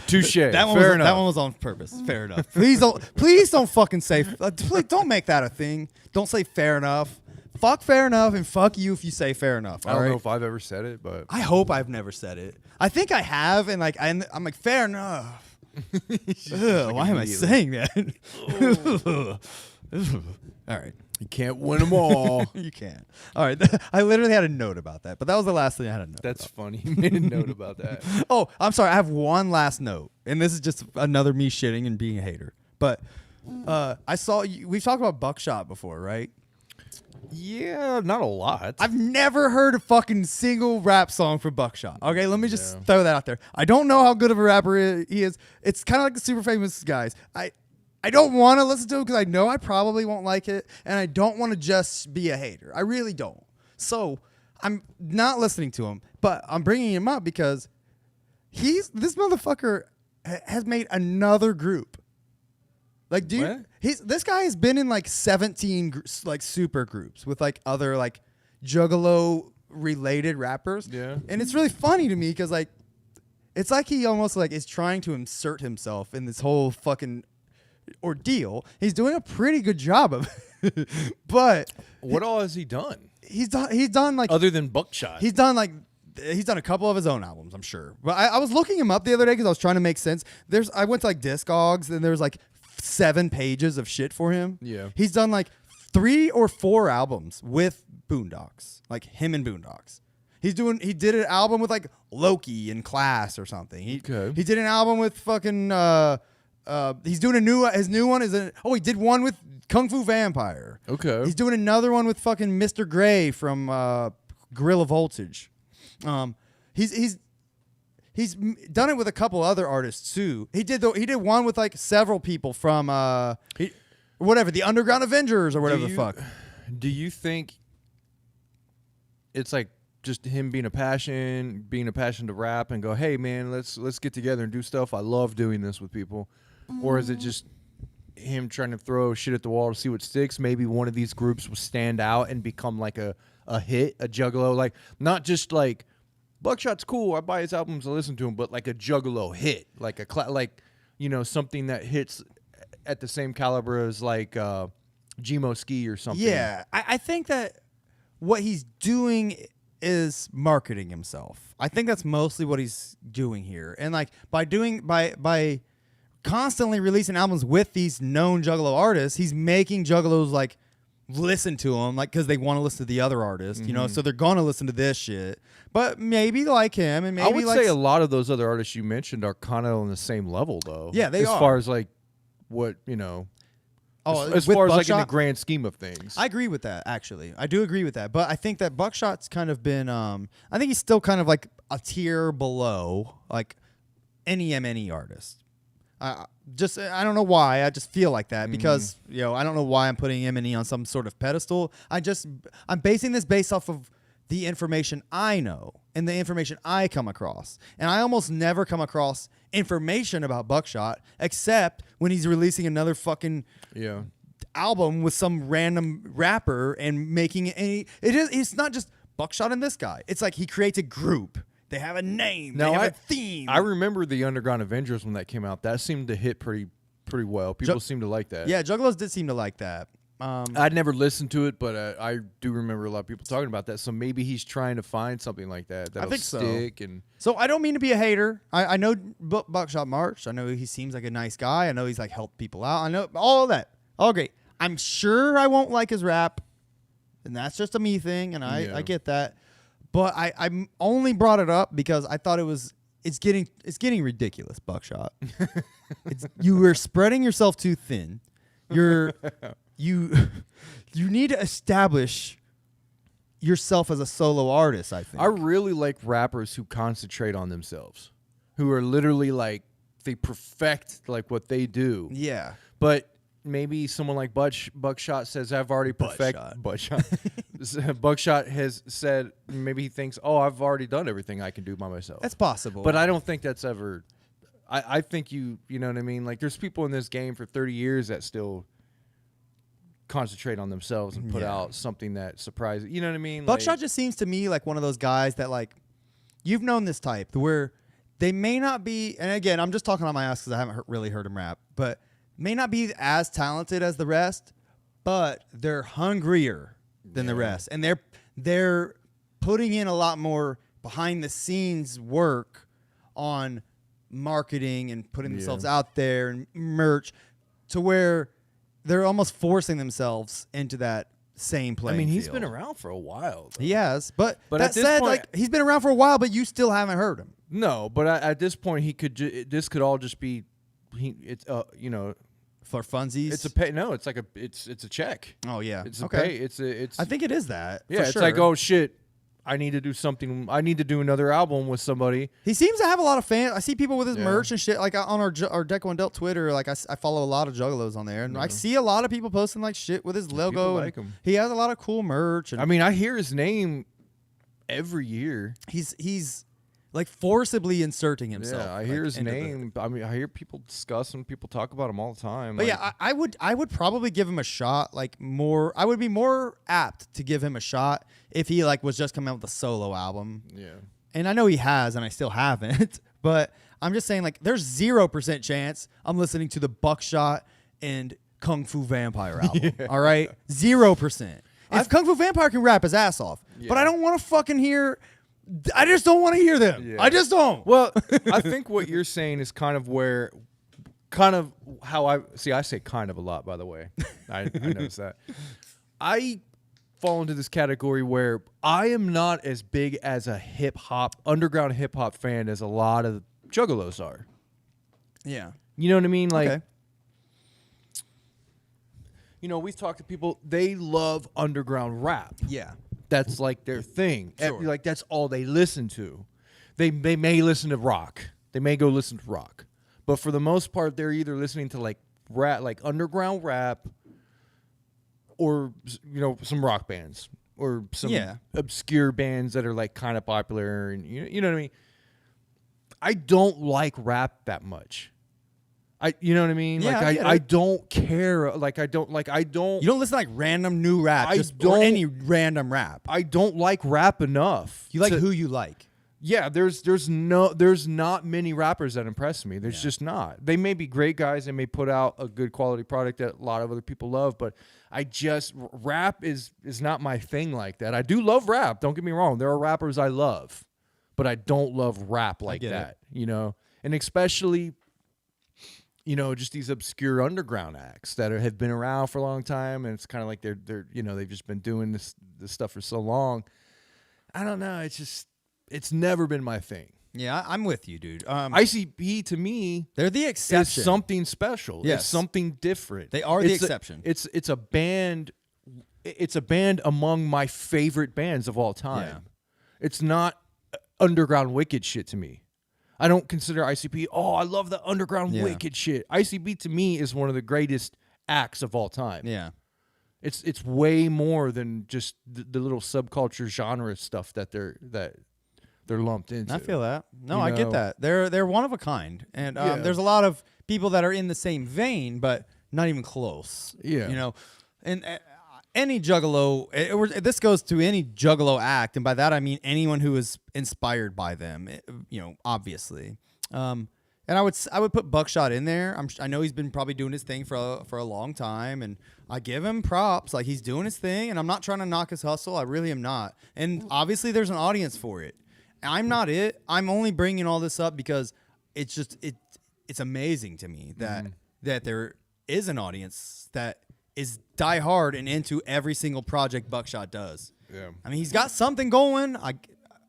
Touche. That one Fair enough. That one was on purpose. Fair enough. Please don't fucking say. Please don't make that a thing. Don't say fair enough. Fuck fair enough and fuck you if you say fair enough. I don't know if I've ever said it, but I hope I've never said it. I think I have, and like I'm like fair enough. Ugh, why am I saying that? All right. you can't win them all. You can't. All right. I literally had a note about that, but that was the last thing I had a note. That's funny. You made a note about that. Oh, I'm sorry. I have one last note, and this is just another me shitting and being a hater. But I saw we've talked about Buckshot before, right? Yeah, not a lot. I've never heard a fucking single rap song for Buckshot. Okay, let me just throw that out there. I don't know how good of a rapper he is. It's kind of like the super famous guys. I don't want to listen to him because I know I probably won't like it, and I don't want to just be a hater. I really don't. So I'm not listening to him, but I'm bringing him up because this motherfucker has made another group. Like, dude, this guy has been in like 17 like super groups with like other like Juggalo related rappers. Yeah. And it's really funny to me because like it's like he almost like is trying to insert himself in this whole fucking ordeal. He's doing a pretty good job of it. But what all has he done? He's done like Other than Buckshot. He's done a couple of his own albums, I'm sure. But I was looking him up the other day because I was trying to make sense. I went to like Discogs and there's like 7 pages of shit for him. Yeah. He's done like 3 or 4 albums with Boondocks, like him and Boondocks. He did an album with like Loki and Class or something. He did an album with fucking he's doing his new one is he did one with Kung Fu Vampire. Okay. He's doing another one with fucking Mr. Gray from Gorilla Voltage. He's done it with a couple other artists too. He did one with like several people from whatever, the Underground Avengers or whatever the fuck. Do you think it's like just him being a passion to rap and go, hey man, let's get together and do stuff. I love doing this with people. Or is it just him trying to throw shit at the wall to see what sticks? Maybe one of these groups will stand out and become like a hit, a Juggalo, like not just like Buckshot's cool, I buy his albums, I listen to him, but like a Juggalo hit, like something that hits at the same caliber as like Gmo Ski or something. Yeah, I think that what he's doing is marketing himself. I think that's mostly what he's doing here, and like by constantly releasing albums with these known Juggalo artists, he's making Juggalos like listen to him, like because they want to listen to the other artist, so they're gonna listen to this shit. But maybe like him, and maybe I would say a lot of those other artists you mentioned are kind of on the same level, though. Yeah, they are. As far as like what as far as like in the grand scheme of things. I agree with that. Actually, I do agree with that. But I think that Buckshot's kind of been. I think he's still kind of like a tier below like any M&E artist. I don't know why. I just feel like that because I don't know why I'm putting M&E on some sort of pedestal. I'm basing this based off of the information I know and the information I come across. And I almost never come across information about Buckshot except when he's releasing another fucking album with some random rapper and making it. It's not just Buckshot and this guy. It's like he creates a group. They have a name. They have a theme. I remember the Underground Avengers when that came out. That seemed to hit pretty well. People seem to like that. Yeah, Juggalos did seem to like that. I'd never listened to it, but I do remember a lot of people talking about that. So maybe he's trying to find something like that that'll stick. So I don't mean to be a hater. I know Buckshot March. I know he seems like a nice guy. I know he's like helped people out. I know all of that. All great. I'm sure I won't like his rap, and that's just a me thing, and I get that. But I only brought it up because I thought it's getting ridiculous, Buckshot. You were spreading yourself too thin. You need to establish yourself as a solo artist, I think. I really like rappers who concentrate on themselves, who are literally like they perfect like what they do. Yeah. But maybe someone like Buckshot says, I've already perfected. Buckshot has said, maybe he thinks, I've already done everything I can do by myself. That's possible. But I don't think that's ever. I think you know what I mean? Like there's people in this game for 30 years that still concentrate on themselves and put Yeah. out something that surprises. You know what I mean? Buckshot Like, just seems to me like one of those guys that like you've known this type where they may not be, and again, I'm just talking on my ass because I haven't really heard him rap, but may not be as talented as the rest, but they're hungrier than the rest, and they're putting in a lot more behind the scenes work on marketing and putting themselves out there and merch to where they're almost forcing themselves into that same playing I mean, he's field. been around for a while. Though. He has, but But that at this said, point- like he's been around for a while, but you still haven't heard him. No, but at this point, he could. This could all just be. It's you know, For funsies, it's a pay. No, it's like it's a check. oh yeah, It's a okay. pay. It's. I think it is that. yeah, for it's sure. like, oh shit, I need to do something. I need to do another album with somebody. He seems to have a lot of fans. I see people with his Yeah. merch and shit. Like on our Deck One Delt Twitter, like I follow a lot of juggalos on there, and I see a lot of people posting like shit with his logo. like and him. He has a lot of cool merch, and I mean, I hear his name every year. he's like forcibly inserting himself. Yeah, I hear like, his into the- name. I mean, I hear people discuss him. People talk about him all the time. But like, yeah, I would probably give him a shot. Like more, I would be more apt to give him a shot if he like was just coming out with a solo album. yeah. And I know he has, and I still haven't. But I'm just saying, like, there's 0% chance I'm listening to the Buckshot and Kung Fu Vampire album. All right, 0%. If Kung Fu Vampire can rap his ass off, but I don't want to fucking hear. I just don't want to hear them. Yeah. I just don't. Well, I think what you're saying is kind of how I see. I say kind of a lot, by the way. I noticed that. I fall into this category where I am not as big as a underground hip hop fan as a lot of juggalos are. Yeah. You know what I mean? Like, Okay. you know, we've talked to people. They love underground rap. Yeah. That's like their thing. Sure. Like that's all they listen to. They may listen to rock. They may go listen to rock. But for the most part, they're either listening to like rap, like underground rap, or you know, some rock bands or some obscure bands that are like kind of popular, and you know what I mean. I don't like rap that much. You know what I mean? Yeah, like I get I it. don't care. Like I don't. You don't listen to like random new rap. I Or don't- any random rap. I don't like rap enough. You like to- who you like. Yeah, there's not many rappers that impress me. There's just not. They may be great guys. They may put out a good quality product that a lot of other people love, but rap is not my thing like that. I do love rap. Don't get me wrong. There are rappers I love, but I don't love rap like get that. You know, and especially, you know, just these obscure underground acts that have been around for a long time, and it's kind of like they're you know, they've just been doing this stuff for so long. I don't know. It's never been my thing. Yeah, I'm with you, dude. ICP to me They're the is exception. something special. Yes. It's something different. They are the It's a- exception. It's a band. It's a band among my favorite bands of all time. Yeah. It's not underground wicked shit to me. I don't consider ICP. Oh, I love the underground Yeah. wicked shit. ICP to me is one of the greatest acts of all time. Yeah. It's way more than just the little subculture genre stuff that they're lumped into. I feel that. No, You I know? get that. They're one of a kind, and Yeah. there's a lot of people that are in the same vein, but not even close. Yeah. you know, and any juggalo. This goes to any juggalo act, and by that I mean anyone who is inspired by them. You know, obviously. And I would put Buckshot in there. I know he's been probably doing his thing for a long time, and I give him props. Like he's doing his thing, and I'm not trying to knock his hustle. I really am not. And obviously, there's an audience for it. I'm not it. I'm only bringing all this up because it's just it's amazing to me that there is an audience that is diehard and into every single project Buckshot does. Yeah. I mean, he's got something going.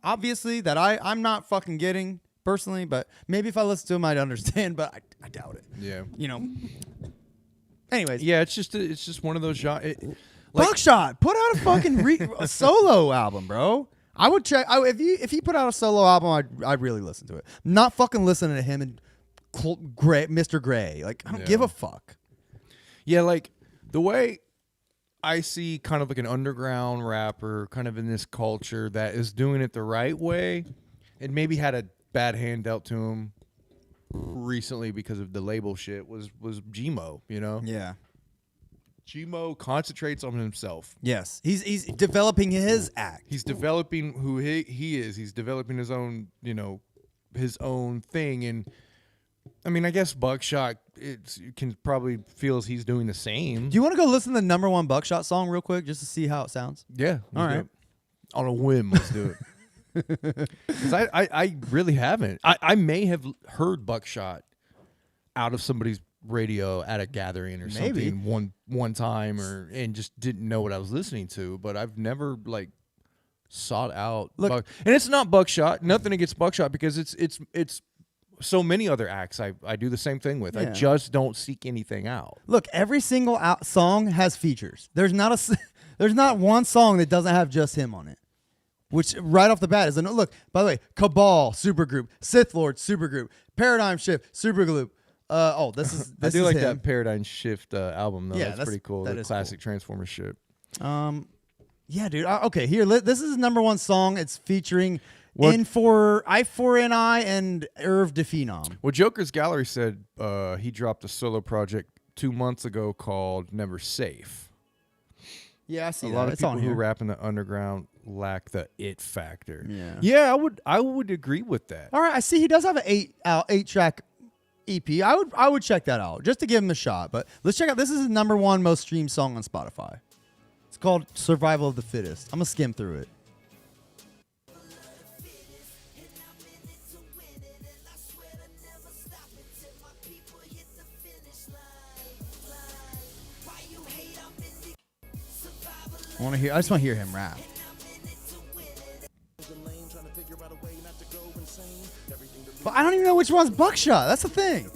Obviously that I'm not fucking getting personally, but maybe if I listen to him, I'd understand. But I doubt it. Yeah. You know. Anyways, Yeah, it's just one of those genres. Buckshot, put out a fucking a solo album, bro. I would check. If he put out a solo album, I'd really listen to it. Not fucking listening to him and Mr. Gray. Like I don't give a fuck. Yeah, like the way I see kind of like an underground rapper kind of in this culture that is doing it the right way and maybe had a bad hand dealt to him recently because of the label shit was Gmo, you know? Yeah. Gmo concentrates on himself. Yes, he's developing his act. He's developing who he is. He's developing his own, his own thing. And I mean, I guess Buckshot can probably feels he's doing the same. Do you want to go listen to the number one Buckshot song real quick just to see how it sounds? Yeah. All right. On a whim, let's do it. 'Cause I really haven't. I may have heard Buckshot out of somebody's radio at a gathering or Maybe. something one time and just didn't know what I was listening to, but I've never sought out and it's not Buckshot, nothing against Buckshot, because it's so many other acts I do the same thing with. I Yeah. just don't seek anything out. Look, every single song has features. There's not one song that doesn't have just him on it. Which right off the bat is look. By the way, Cabal supergroup, Sith Lord supergroup, Paradigm Shift supergroup. This I do is like him. that Paradigm Shift album though. Yeah, that's pretty cool. that The is classic Transformer shit. Yeah, dude. Okay, here. This is the number one song. It's featuring What- I4NI and Irv de Phenom. Well, Joker's Gallery said he dropped a solo project 2 months ago called Never Safe. Yeah, I see A that. lot of It's people on who here. rap in the underground lack the it factor. Yeah. Yeah, I would agree with that. All right, I see he does have an 8-track EP. I would check that out just to give him a shot. But let's check out. This is the number one most streamed song on Spotify. It's called "Survival of the Fittest." I'm gonna skim through it. I just want to hear him rap. But I don't even know which one's Buckshot. That's the thing.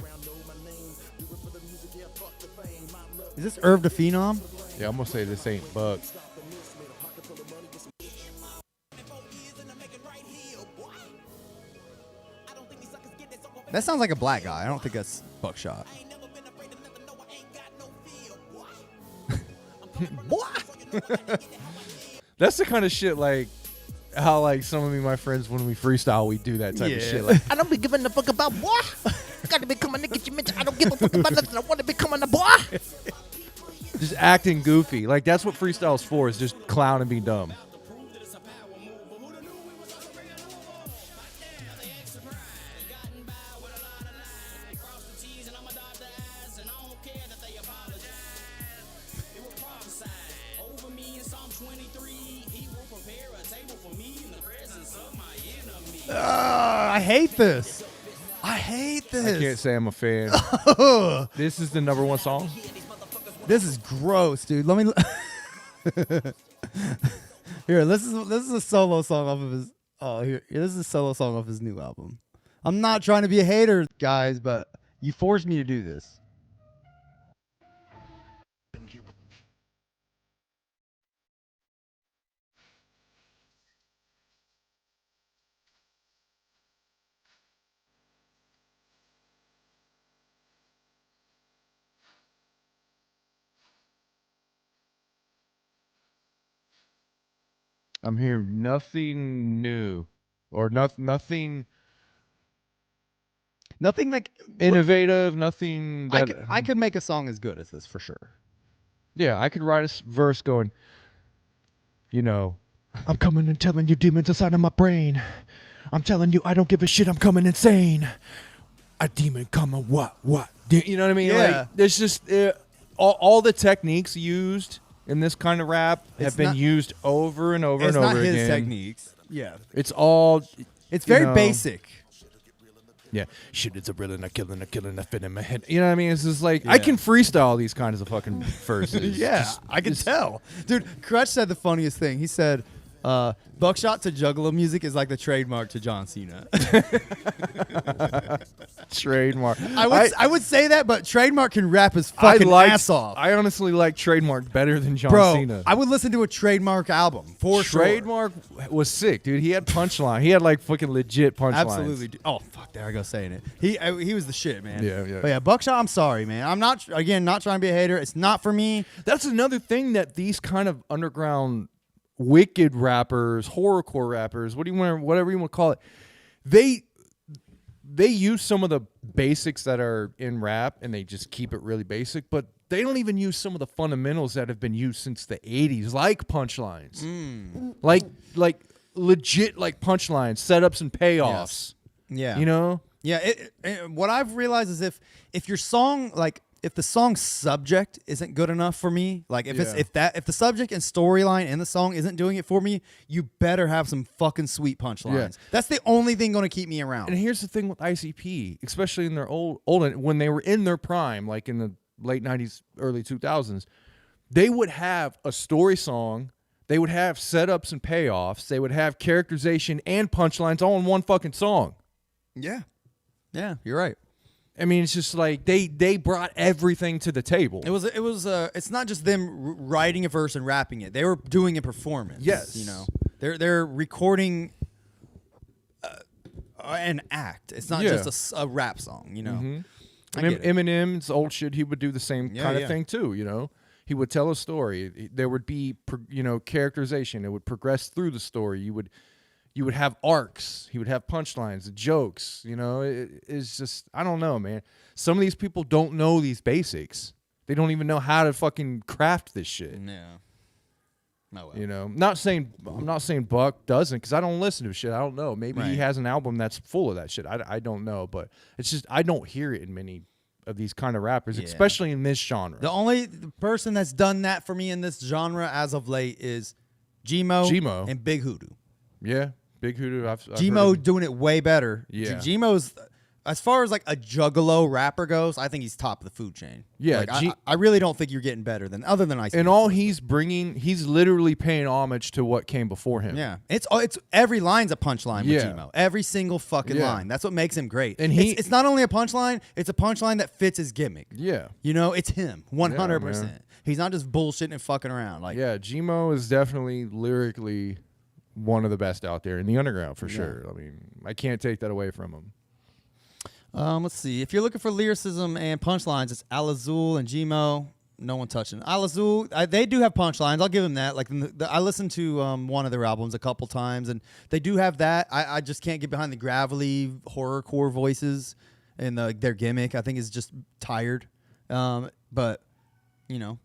Is this Irv de Phenom? Yeah, I'm gonna say this ain't Buck. That sounds like a black guy. I don't think that's Buckshot. That's the kind of shit how some of my friends when we freestyle we do that type of shit. I don't be giving a fuck about boy. Gotta become a nigga, you mention. I don't give a fuck about nothing. I want to become a boy. Just acting goofy. That's what freestyle's for, is just clown and be dumb. I hate this. I hate this. I can't say I'm a fan. This is the number one song. This is gross, dude. Let me. Here, this is a solo song off of his. Oh, here, this is a solo song off his new album. I'm not trying to be a hater, guys, but you forced me to do this. I'm hearing nothing new or nothing Nothing like innovative, nothing that I could make a song as good as this for sure. Yeah, I could write a verse going, I'm coming and telling you demons inside of my brain. I'm telling you I don't give a shit, I'm coming insane. A demon coming, what? You know what I mean? Yeah. There's just all the techniques used in this kind of rap have It's been not- used over and over It's and not over his again. techniques. Yeah. It's all, It's very know, basic. Yeah, shit, it's a killing, a fit in my head. You know what I mean? It's just I Yeah. can freestyle these kinds of fucking verses. Yeah, Just- I can tell. Dude, Crutch said the funniest thing. He said, Buckshot to Juggalo music is like the trademark to John Cena. Trademark. I would say that, but Trademark can rap his fucking ass off. I honestly like Trademark better than John Bro, Cena. I would listen to a Trademark album for sure. Trademark was sick, dude. He had punchline. He had fucking legit punchlines. Absolutely. Oh, fuck, there I go saying it. He was the shit, man. Yeah, yeah. But yeah, Buckshot, I'm sorry, man. I'm not trying to be a hater. It's not for me. That's another thing that these kind of underground wicked rappers, horrorcore rappers, whatever you want to call it, they use some of the basics that are in rap and they just keep it really basic, but they don't even use some of the fundamentals that have been used since the 80s, like punchlines. Like legit like punchlines, setups and payoffs. Yeah. You know? Yeah, what I've realized is if your song if the song's subject isn't good enough for me, like if the subject and storyline in the song isn't doing it for me, you better have some fucking sweet punchlines. Yeah. That's the only thing going to keep me around. And here's the thing with ICP, especially in their old when they were in their prime, like in the late 90s, early 2000s, they would have a story song, they would have setups and payoffs, they would have characterization and punchlines all in one fucking song. Yeah. Yeah, you're right. I mean, it's just like they brought everything to the table. It was it's not just them writing a verse and rapping it. They were doing a performance. Yes. You know. They're recording an act. It's not just a rap song, you know. Mm-hmm. I get it. Eminem's old shit, he would do the same Yeah, kind of yeah. thing too, you know. He would tell a story. There would be, characterization. It would progress through the story. You would have arcs. He would have punchlines, jokes. You know, it's just, I don't know, man. Some of these people don't know these basics. They don't even know how to fucking craft this shit. Yeah. Oh, well. You know, I'm not saying Buck doesn't, because I don't listen to shit. I don't know. Maybe he Right. has an album that's full of that shit. I don't know, but it's just I don't hear it in many of these kind of rappers, Yeah. especially in this genre. The only person that's done that for me in this genre as of late is Gmo and Big Hoodoo. Yeah, Big Hoodoo. I've heard Gmo him. doing it way better. Yeah. Gmo's, as far as like a juggalo rapper goes, I think he's top of the food chain. Yeah, Like, I really don't think you're getting better than other than Ice. And all he's bringing, he's literally paying homage to what came before him. Yeah, it's every line's a punchline with Yeah. Gmo. Every single fucking Yeah. line. That's what makes him great. And it's not only a punchline; it's a punchline that fits his gimmick. Yeah. You know, it's him 100%. man. He's not just bullshitting and fucking around. Like, Yeah, Gmo is definitely lyrically one of the best out there in the underground for sure. I mean, I can't take that away from him. Let's see. If you're looking for lyricism and punchlines, it's Al Azul and Gmo. No one touching Al Azul. They do have punchlines. I'll give them that. Like I listened to one of their albums a couple times, and they do have that. I just can't get behind the gravelly horrorcore voices and their gimmick. I think is just tired. But you know,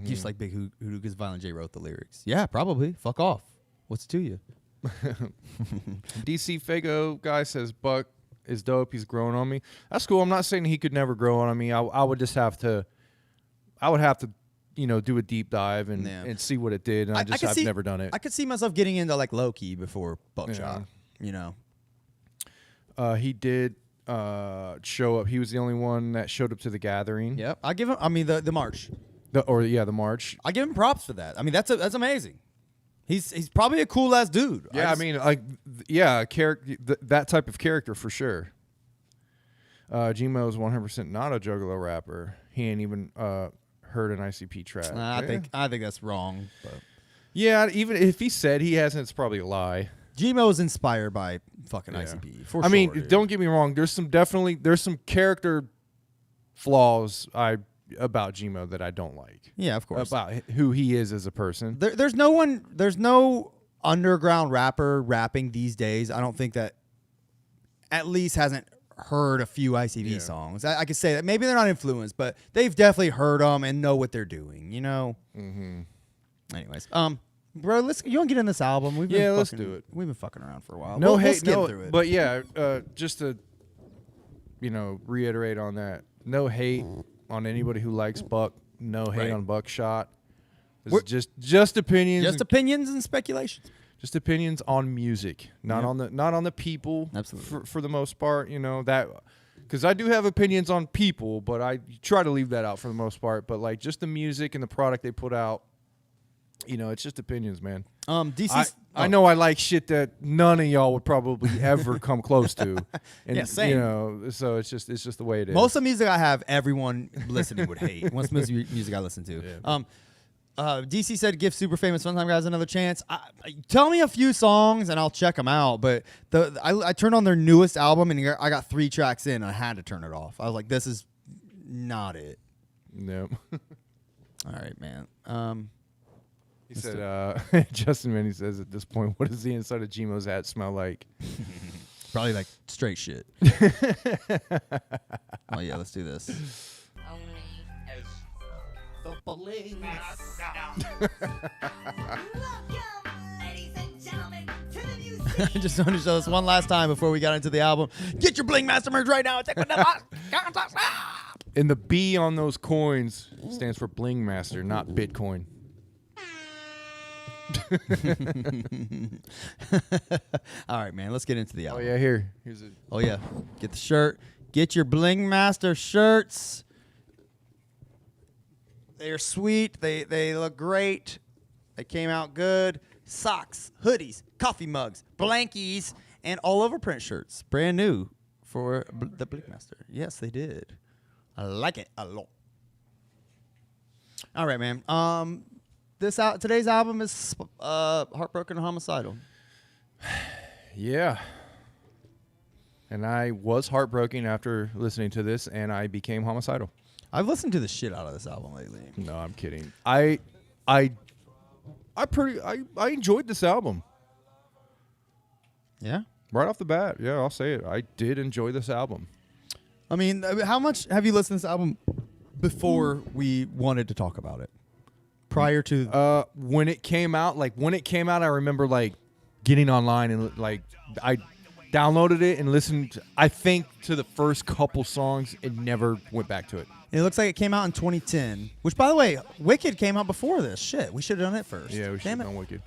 just like Big Hoodoo because Violent J wrote the lyrics. Yeah, probably. Fuck off. What's to you? DC Fago guy says Buck is dope. He's growing on me. That's cool. I'm not saying he could never grow on me. I would just have to. I would have to, do a deep dive and see what it did. And I've never done it. I could see myself getting into like Loki before Buckshot. You know. He did show up. He was the only one that showed up to the gathering. Yep. I give him. I mean the march. The march. I give him props for that. I mean that's amazing. He's probably a cool ass dude. Yeah, that type of character for sure. Gmo is 100% not a juggalo rapper. He ain't even heard an ICP track. I think that's wrong. But. Yeah, even if he said he hasn't, it's probably a lie. Gmo is inspired by fucking ICP. For sure, mean, dude. don't get me wrong. There's some character flaws about Gmo that I don't like. Yeah, of course. About who he is as a person. There's no underground rapper rapping these days. I don't think that at least hasn't heard a few ICP songs. I could say that maybe they're not influenced, but they've definitely heard them and know what they're doing. You know. Mm-hmm. Anyways, bro, you want to get in this album? Let's do it. We've been fucking around for a while. No we'll hate, skim through it. But yeah, just to reiterate on that, no hate on anybody who likes Buck. No hate on Buckshot. This is just opinions. Just opinions and speculations. Just opinions on music, not on the people. Absolutely. For the most part, that because I do have opinions on people, but I try to leave that out for the most part. But like just the music and the product they put out, it's just opinions, man. DC. I know I like shit that none of y'all would probably ever come close to. And, Yeah, same. So it's just the way it is. Most of the music I have, everyone listening would hate. Most music I listen to. Yeah. DC said, "Give Super Famous Funtime Guys another chance." Tell me a few songs and I'll check them out. But I turned on their newest album and I got 3 tracks in and I had to turn it off. I was like, "This is not it." No. All right, man. He said, Justin Manny says at this point, what does the inside of Gmo's hat smell like? Probably like straight shit. Oh yeah, let's do this. Only bling. Just wanted to show this one last time before we got into the album. Get your Bling Master merch right now. And the B on those coins stands for Bling Master, not Bitcoin. All right, man. Let's get into the Oh album. yeah, here's it. Oh yeah. Get the shirt. Get your Bling Master shirts. They're sweet. They look great. They came out good. Socks, hoodies, coffee mugs, blankies, and all over print shirts. Brand new for the Bling Master. Yes, they did. I like it a lot. All right, man. Today's album is Heartbroken and Homicidal. Yeah. And I was heartbroken after listening to this, and I became homicidal. I've listened to the shit out of this album lately. No, I'm kidding. I enjoyed this album Yeah? right off the bat. Yeah, I'll say it. I did enjoy this album. I mean, how much have you listened to this album before we wanted to talk about it? Prior to When it came out, I remember like getting online and like I downloaded it and listened. I think to the first couple songs and never went back to it. it looks like it came out in 2010, which by the way, Wicked came out before this. Shit, we should have done it first. Yeah, we should Damn have it. done Wicked.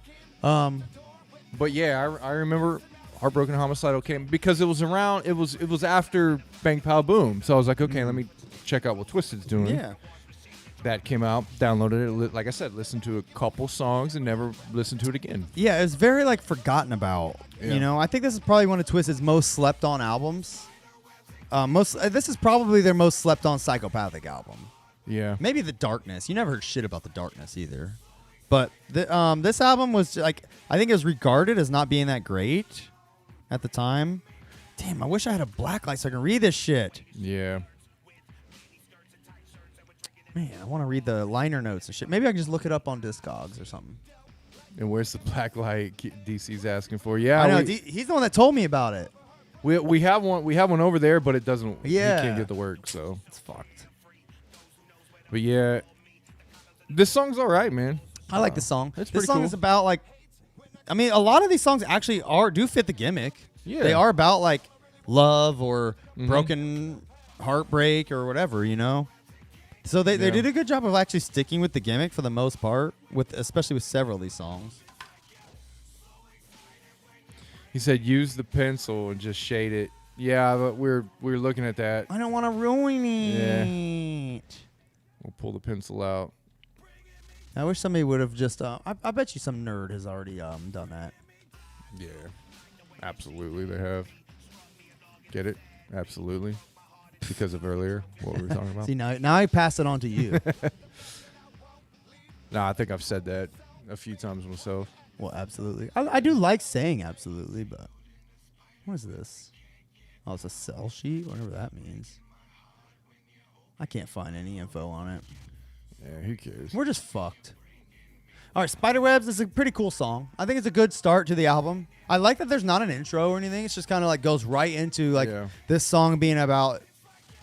But yeah, I remember Heartbroken Homicidal came because it was around. It was after Bang Pow Boom, so I was like, okay, let me check out what Twisted's doing. yeah. That came out, downloaded it. Like I said, listened to a couple songs and never listened to it again. Yeah, it was very like forgotten about. Yeah. You know, I think this is probably one of Twisted's most slept on albums. This is probably their most slept on psychopathic album. Yeah. Maybe The Darkness. You never heard shit about The Darkness either. But this album was like, I think it was regarded as not being that great at the time. Damn, I wish I had a black light so I can read this shit. Yeah. Man, I want to read the liner notes and shit. Maybe I can just look it up on Discogs or something. And where's the black light DC's asking for? Yeah, I know. He's the one that told me about it. we have one. We have one over there, but it doesn't. Yeah. He can't get the work. So, It's fucked. but yeah, this song's all right, man. I like this song. It's This pretty song cool. is about like, I mean, a lot of these songs actually do fit the gimmick. Yeah. They are about like love or Mhm. broken heartbreak or whatever, you know. So they Yeah. did a good job of actually sticking with the gimmick for the most part, especially with several of these songs. He said use the pencil and just shade it. Yeah, but we're looking at that. I don't want to ruin it. We'll pull the pencil out. I wish somebody would have just. I bet you some nerd has already done that. Yeah, absolutely they have. Get it? Absolutely. Because of earlier, what we were talking about. See now I pass it on to you. No, I think I've said that a few times myself. Well, absolutely. I do like saying absolutely, but what is this? Oh, it's a sell sheet, whatever that means. I can't find any info on it. Yeah, who cares? We're just fucked. All right, Spiderwebs is a pretty cool song. I think it's a good start to the album. I like that there's not an intro or anything. It's just kind of like goes right into like Yeah. this song being about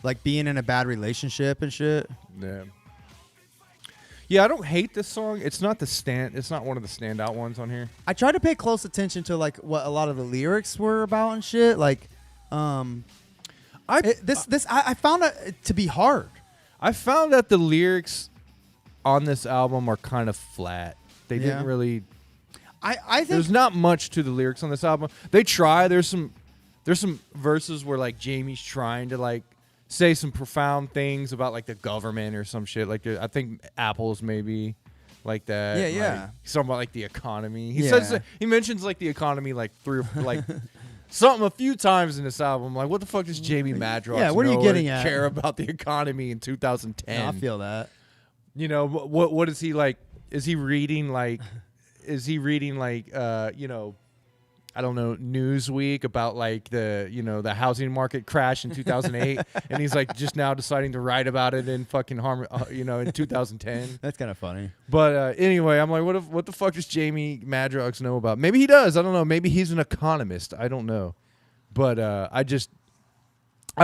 like being in a bad relationship and shit. Yeah. Yeah, I don't hate this song. It's not it's not one of the standout ones on here. I tried to pay close attention to like what a lot of the lyrics were about and shit. Like, I found it to be hard. I found that the lyrics on this album are kind of flat. They Yeah. didn't really. I think There's not much to the lyrics on this album. They try. There's some verses where like Jamie's trying to like say some profound things about like the government or some shit. Like I think apples maybe like that. Yeah, Like, yeah. he's talking about like the economy. He Yeah. says he mentions like the economy like like something a few times in this album. Like what the fuck does Jamie Madrox Yeah, what are you know or getting at? care about the economy in 2010? No, I feel that. You know what is he like? Is he reading like? You know, I don't know, Newsweek about like the housing market crash in 2008, and he's like just now deciding to write about it in fucking in 2010. That's kind of funny. But anyway, I'm like, what the fuck does Jamie Madrox know about? Maybe he does. I don't know. Maybe he's an economist. I don't know. But I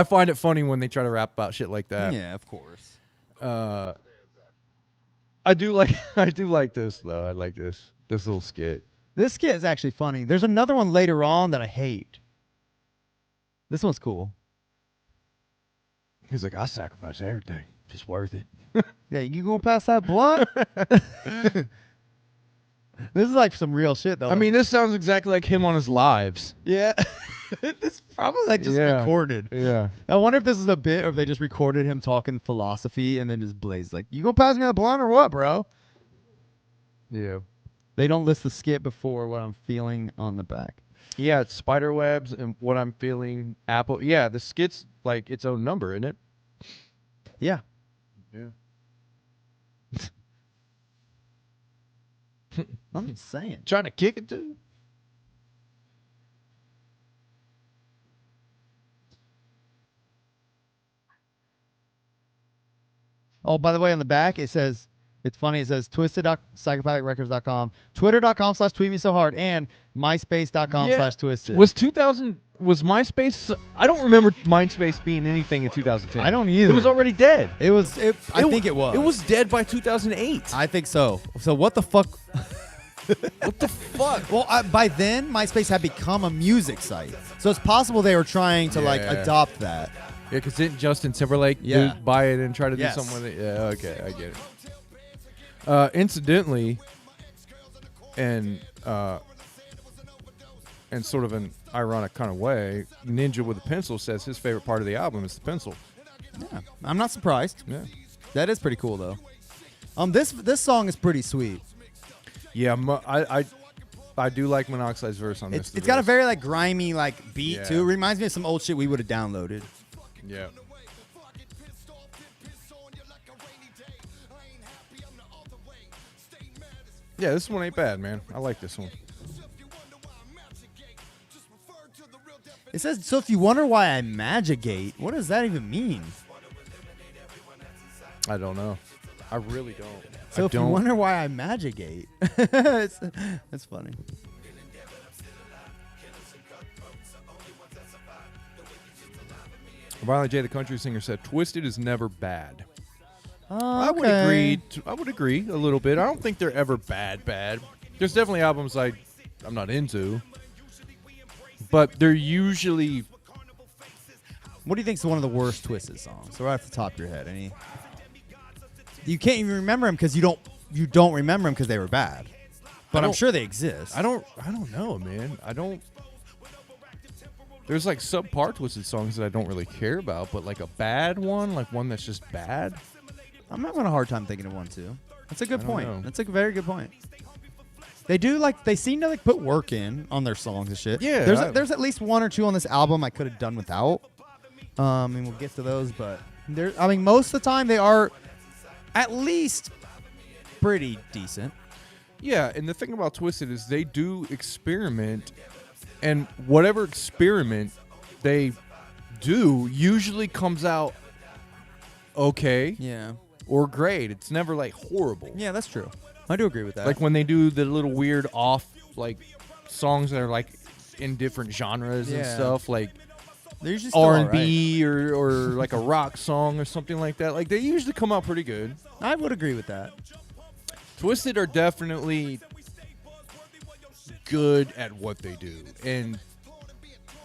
find it funny when they try to rap about shit like that. Yeah, of course. I do like this though. I like this little skit. This skit is actually funny. There's another one later on that I hate. This one's cool. He's like, I sacrifice everything. Just worth it. Yeah, you gonna pass that blunt? This is like some real shit though. I mean, this sounds exactly like him on his lives. yeah. This probably like just Yeah. recorded. Yeah. I wonder if this is a bit or if they just recorded him talking philosophy and then just blazed like, you gonna pass me that blunt or what, bro? Yeah. They don't list the skit before what I'm feeling on the back. Yeah, it's spider webs and what I'm feeling. Apple. Yeah, the skit's like its own number, isn't it? Yeah. Yeah. I'm just saying. Trying to kick it too. Oh, by the way, on the back it says, it's funny, it says twisted.psychopathicrecords.com, twitter.com/tweet me so hard, and myspace.com/twisted. Was MySpace? I don't remember MySpace being anything in 2010. I don't either. It was already dead. I think it was. It was dead by 2008. I think so. So what the fuck? What the fuck? Well, by then, MySpace had become a music site. So it's possible they were trying to like Yeah. adopt that. Yeah, because didn't Justin Timberlake Yeah. buy it and try to Yes. do something with it? Yeah, okay, I get it. Incidentally, and in sort of an ironic kind of way, Ninja with a Pencil says his favorite part of the album is the pencil. Yeah, I'm not surprised. Yeah. That is pretty cool though. This song is pretty sweet. Yeah, I do like Monoxide's verse on this. It's got a very like grimy like beat Yeah. too. Reminds me of some old shit we would have downloaded. Yeah. Yeah, this one ain't bad, man. I like this one. It says, so if you wonder why I magigate, what does that even mean? I don't know. I really don't. So I if you don't. wonder why I magigate, that's funny. Violent J, the country singer, said, "Twisted is never bad." I I would agree. I would agree a little bit. I don't think they're ever bad. There's definitely albums I'm not into, but they're usually. What do you think is one of the worst Twisted songs? So right off the top of your head, any? You can't even remember them because you don't remember them because they were bad. But I'm sure they exist. I don't know, man. I don't. There's like subpar Twisted songs that I don't really care about, but like a bad one, like one that's just bad. I'm having a hard time thinking of one too. That's a good I don't point. know. That's a very good point. They seem to like put work in on their songs and shit. Yeah, There's at least one or two on this album I could have done without. And we'll get to those, but most of the time they are at least pretty decent. Yeah, and the thing about Twisted is they do experiment, and whatever experiment they do usually comes out okay Yeah. or great. It's never like horrible. Yeah, that's true. I do agree with that. Like when they do the little weird off like songs that are like in different genres and Yeah. stuff, like they're usually still R&B or like a rock song or something like that. Like they usually come out pretty good. alright. I would agree with that. Twisted are definitely good at what they do, and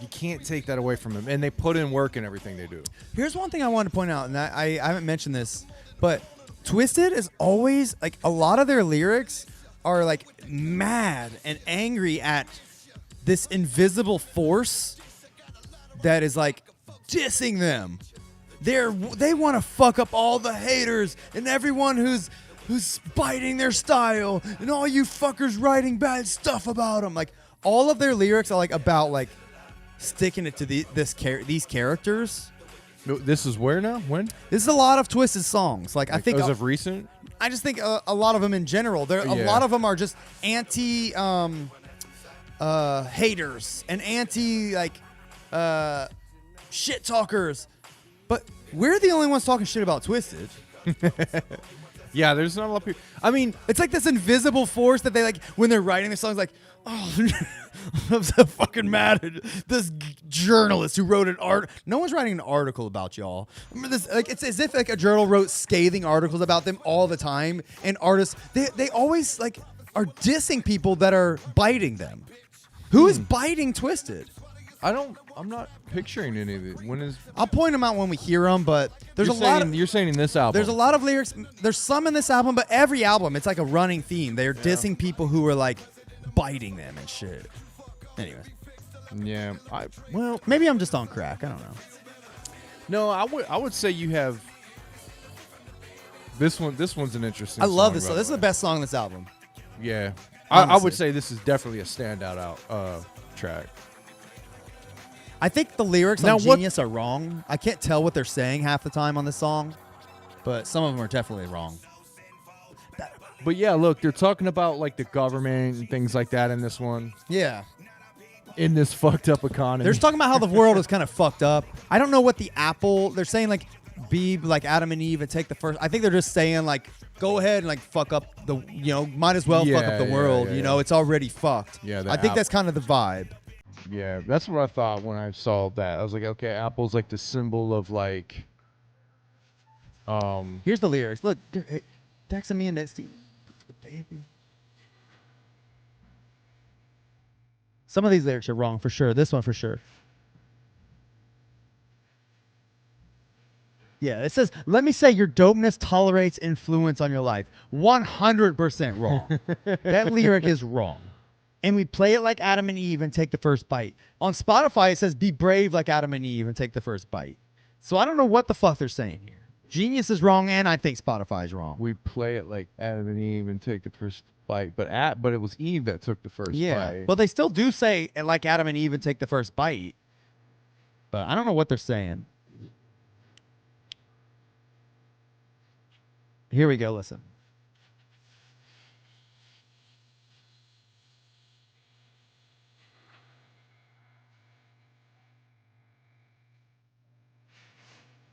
you can't take that away from them. And they put in work in everything they do. Here's one thing I wanted to point out, and I haven't mentioned this, but Twisted is always like a lot of their lyrics are like mad and angry at this invisible force that is like dissing them. They want to fuck up all the haters and everyone who's biting their style and all you fuckers writing bad stuff about them. Like all of their lyrics are like about like sticking it to these characters. This is where now? When? This is a lot of Twisted songs. Like I think as of recent. I just think a lot of them in general. A Yeah. lot of them are just anti haters and anti like shit talkers. But we're the only ones talking shit about Twisted. Yeah, there's not a lot of people. I mean, It's like this invisible force that they like when they're writing the songs. Like, oh, I'm so fucking mad at this journalist who wrote an art. No one's writing an article about y'all. Remember this? Like, it's as if like a journal wrote scathing articles about them all the time. And artists, they always like are dissing people that are biting them. Who is biting Twisted? I'm not picturing any of it. When is I'll point them out when we hear them, but there's you're a lot saying, of you're saying in this album. there's a lot of lyrics. There's some in this album, but every album it's like a running theme. They're dissing people who are like biting them and shit. Anyway, Yeah. maybe I'm just on crack. I don't know. No, I would say you have this one. This one's an interesting. I love song, this by song. This is the best song on this album. Yeah. I Honestly. would say this is definitely a standout track. I think the lyrics Now on what- Genius are wrong. I can't tell what they're saying half the time on this song, but some of them are definitely wrong. But yeah, look, they're talking about like the government and things like that in this one. Yeah. In this fucked up economy. They're just talking about how the world is kind of fucked up. I don't know what the Apple. They're saying like be like Adam and Eve and take the first. I think they're just saying like go ahead and like fuck up the might as well fuck up the Yeah, world. yeah, You know, yeah. it's already fucked. Yeah, the I think app- that's kind of the vibe. Yeah, that's what I thought when I saw that. I was like, okay, Apple's like the symbol of like. Here's the lyrics. Look, texting me and that Steve. Baby. Some of these lyrics are wrong for sure. This one for sure. Yeah, it says, let me say your dopeness tolerates influence on your life. 100% wrong. That lyric is wrong. And we play it like Adam and Eve and take the first bite. On Spotify, it says be brave like Adam and Eve and take the first bite. So I don't know what the fuck they're saying here. Genius is wrong, and I think Spotify is wrong. We play it like Adam and Eve and take the first bite, but it was Eve that took the first Yeah, bite. well, they still do say like Adam and Eve and take the first bite, but I don't know what they're saying. Here we go. Listen.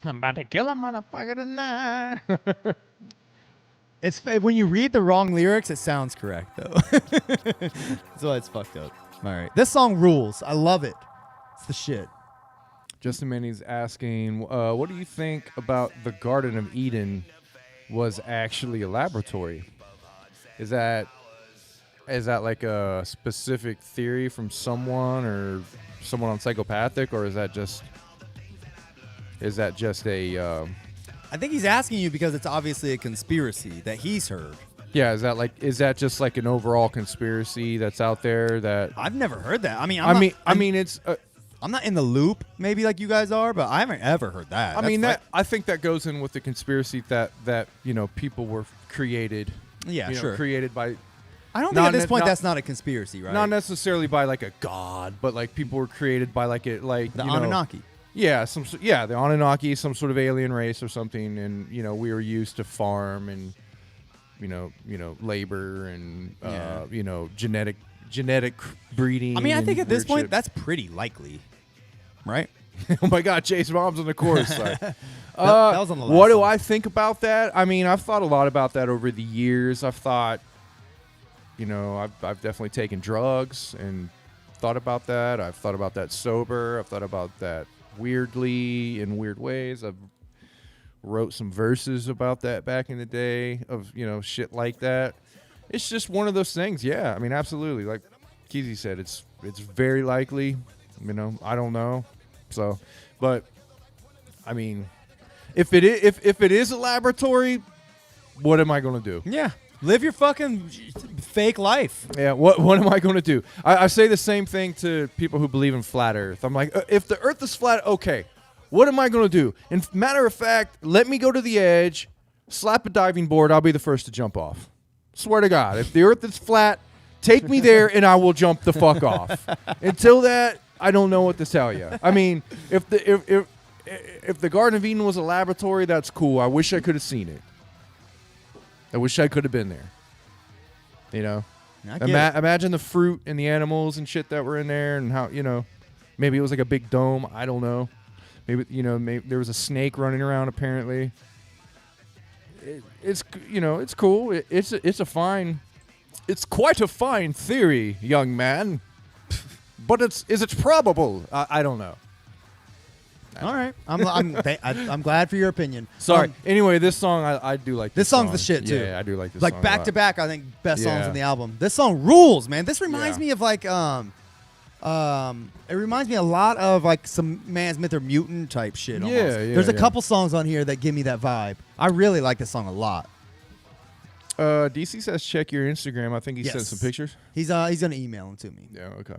I'm about to kill a motherfucker tonight. It's when you read the wrong lyrics, it sounds correct though. That's why it's fucked up. All right, this song rules. I love it. It's the shit. Justin Manny's asking, what do you think about the Garden of Eden was actually a laboratory? Is that like a specific theory from someone or someone on Psychopathic, or is that just a I think he's asking you because it's obviously a conspiracy that he's heard. yeah, is that just like an overall conspiracy that's out there that I've never heard that. I mean, it's I'm not in the loop, maybe like you guys are, but I haven't ever heard that. I think that goes in with the conspiracy that people were created. Yeah, sure. Created by I don't think Not at this ne- point not- that's not a conspiracy, right? not necessarily by like a god, but like people were created by like the you know, Anunnaki. Yeah, the Anunnaki, some sort of alien race or something, and we were used to farm and labor and genetic breeding. I mean, I think and at this weird point shit. that's pretty likely, right? Oh my God, Chase Mom's on the chorus. Sorry. That was on the last What do song. I think about that? I mean, I've thought a lot about that over the years. I've thought, I've definitely taken drugs and thought about that. I've thought about that sober. I've thought about that weirdly in weird ways. I've wrote some verses about that back in the day of, shit like that. It's just one of those things. Yeah, I mean, absolutely. Like Keezy said, it's very likely. I don't know. So, but I mean, if it is a laboratory, what am I going to do? Yeah. Live your fucking fake life. Yeah, what am I going to do? I say the same thing to people who believe in flat Earth. I'm like, if the Earth is flat, okay, what am I going to do? And matter of fact, let me go to the edge, slap a diving board. I'll be the first to jump off. Swear to God, if the Earth is flat, take me there and I will jump the fuck off. Until that, I don't know what to tell you. I mean, if the Garden of Eden was a laboratory, that's cool. I wish I could have seen it. I wish I could have been there. I get it. Imagine the fruit and the animals and shit that were in there, and how maybe it was like a big dome. I don't know. Maybe maybe there was a snake running around. Apparently, it's it's cool. It's quite a fine theory, young man. But is it probable? I don't know. All right. I'm glad for your opinion. Sorry. Anyway, this song I do like. This song's the shit too. Yeah, I do like this. Like song back a to lot. back, I think best songs Yeah. on the album. This song rules, man. This reminds Yeah. me of like it reminds me a lot of like some Man's Myth or Mutant type shit. Almost. Yeah, yeah, There's a yeah. couple songs on here that give me that vibe. I really like this song a lot. DC says check your Instagram. I think he sent Yes. some pictures. He's gonna email them to me. Yeah. Okay.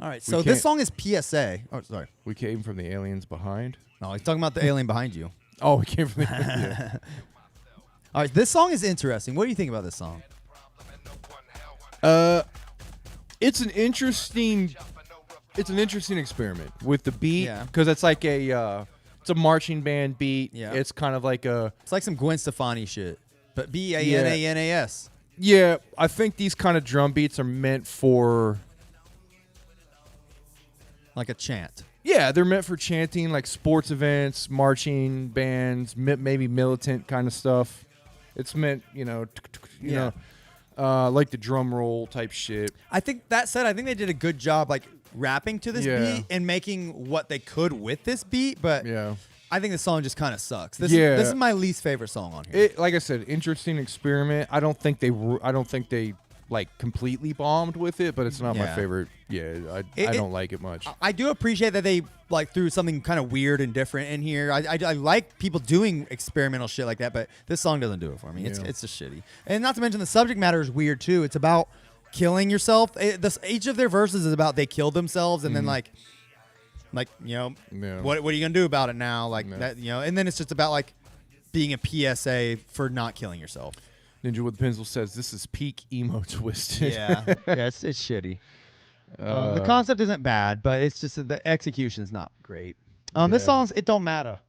All right. So can't- this song is PSA. Oh, sorry. We came from the aliens behind. No, he's talking about the alien behind you. Oh, we came from the. Yeah. All right. This song is interesting. What do you think about this song? It's an interesting experiment with the beat Yeah. because it's like it's a marching band beat. Yeah. It's kind of like a It's like some Gwen Stefani shit, but BANANAS. yeah. I think these kind of drum beats are meant for Like a chant. yeah, they're meant for chanting like sports events, marching bands, maybe militant kind of stuff. It's meant you Yeah. know like the drum roll type shit. I think that said, I think they did a good job like rapping to this Yeah. beat and making what they could with this beat, but Yeah. I think the song just kind of sucks. This Yeah. is my least favorite song on here. Like I said, interesting experiment. I don't think they like completely bombed with it, but it's not my Yeah. favorite. Yeah, I It- don't like it much. I do appreciate that they like threw something kind of weird and different in here. I like people doing experimental shit like that, but this song doesn't do it for me. Yeah. It's just shitty. And not to mention the subject matter is weird too. It's about killing yourself. Each of their verses is about they killed themselves and then like Yeah. what are you gonna do about it now? Like Yeah. that, and then it's just about like being a PSA for not killing yourself. Ninja with the Pencil says this is peak emo twisted. Yeah, it's shitty. The concept isn't bad, but it's just that the execution's not great. This song's It Don't Matter.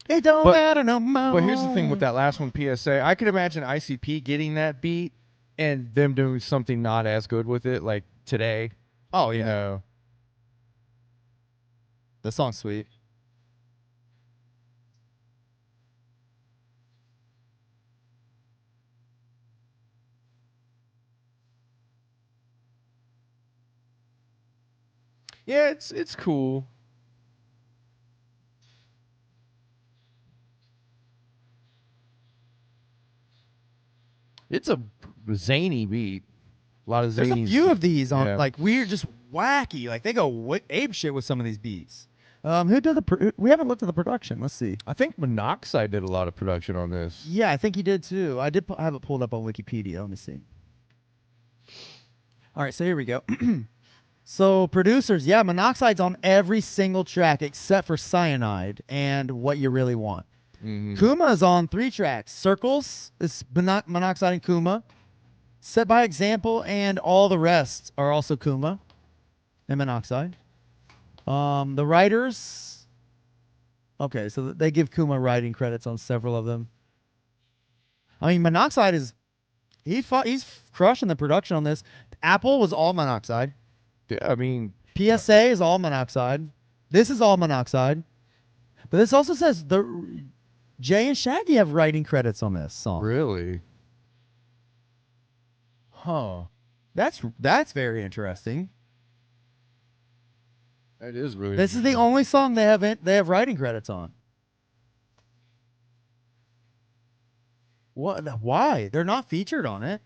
It don't But- matter no more. But here's the thing with that last one, PSA. I could imagine ICP getting that beat and them doing something not as good with it, like today. Oh You yeah, know. the song's sweet. Yeah, it's cool. It's a zany beat. A lot of There's zany. a few of these on Yeah. like weird, just wacky. Like they go ape shit with some of these beats. Who did we haven't looked at the production. Let's see. I think Monoxide did a lot of production on this. Yeah, I think he did too. I did have it pulled up on Wikipedia. Let me see. All right, so here we go. So producers, yeah, Monoxide's on every single track except for Cyanide and What You Really Want. Mhm. Kuma is on 3 tracks. Circles is Monoxide and Kuma. Set by Example and all the rest are also Kuma and Monoxide. The writers, okay, so they give Kuma writing credits on several of them. I mean, Monoxide he's crushing the production on this. Apple was all Monoxide. Yeah, I mean, PSA is all Monoxide. This is all Monoxide. But this also says Jay and Shaggy have writing credits on this song. really? Huh. That's very interesting. That is really. This is the only song they have writing credits on. What? Why? They're not featured on it.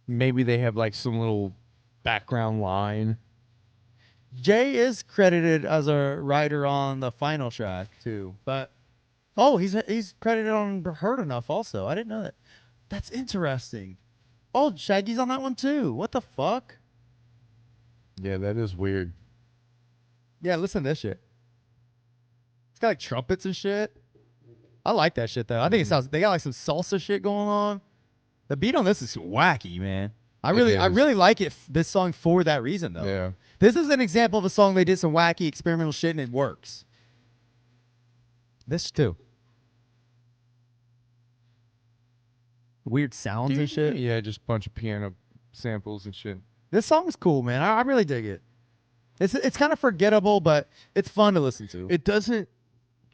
Maybe they have like some little background line. Jay is credited as a writer on the final track too, but he's credited on Hurt Enough also. I didn't know that. That's interesting. Oh, Shaggy's on that one too. What the fuck? Yeah, that is weird. Yeah, listen to this shit. It's got like trumpets and shit. I like that shit though. I think it sounds. They got like some salsa shit going on. The beat on this is wacky, man. I is. really like it. This song for that reason though. Yeah. This is an example of a song they did some wacky experimental shit and it works. This too. Weird sounds and shit. Yeah, just a bunch of piano samples and shit. This song is cool, man. I really dig it. It's kind of forgettable, but it's fun to listen to. It doesn't.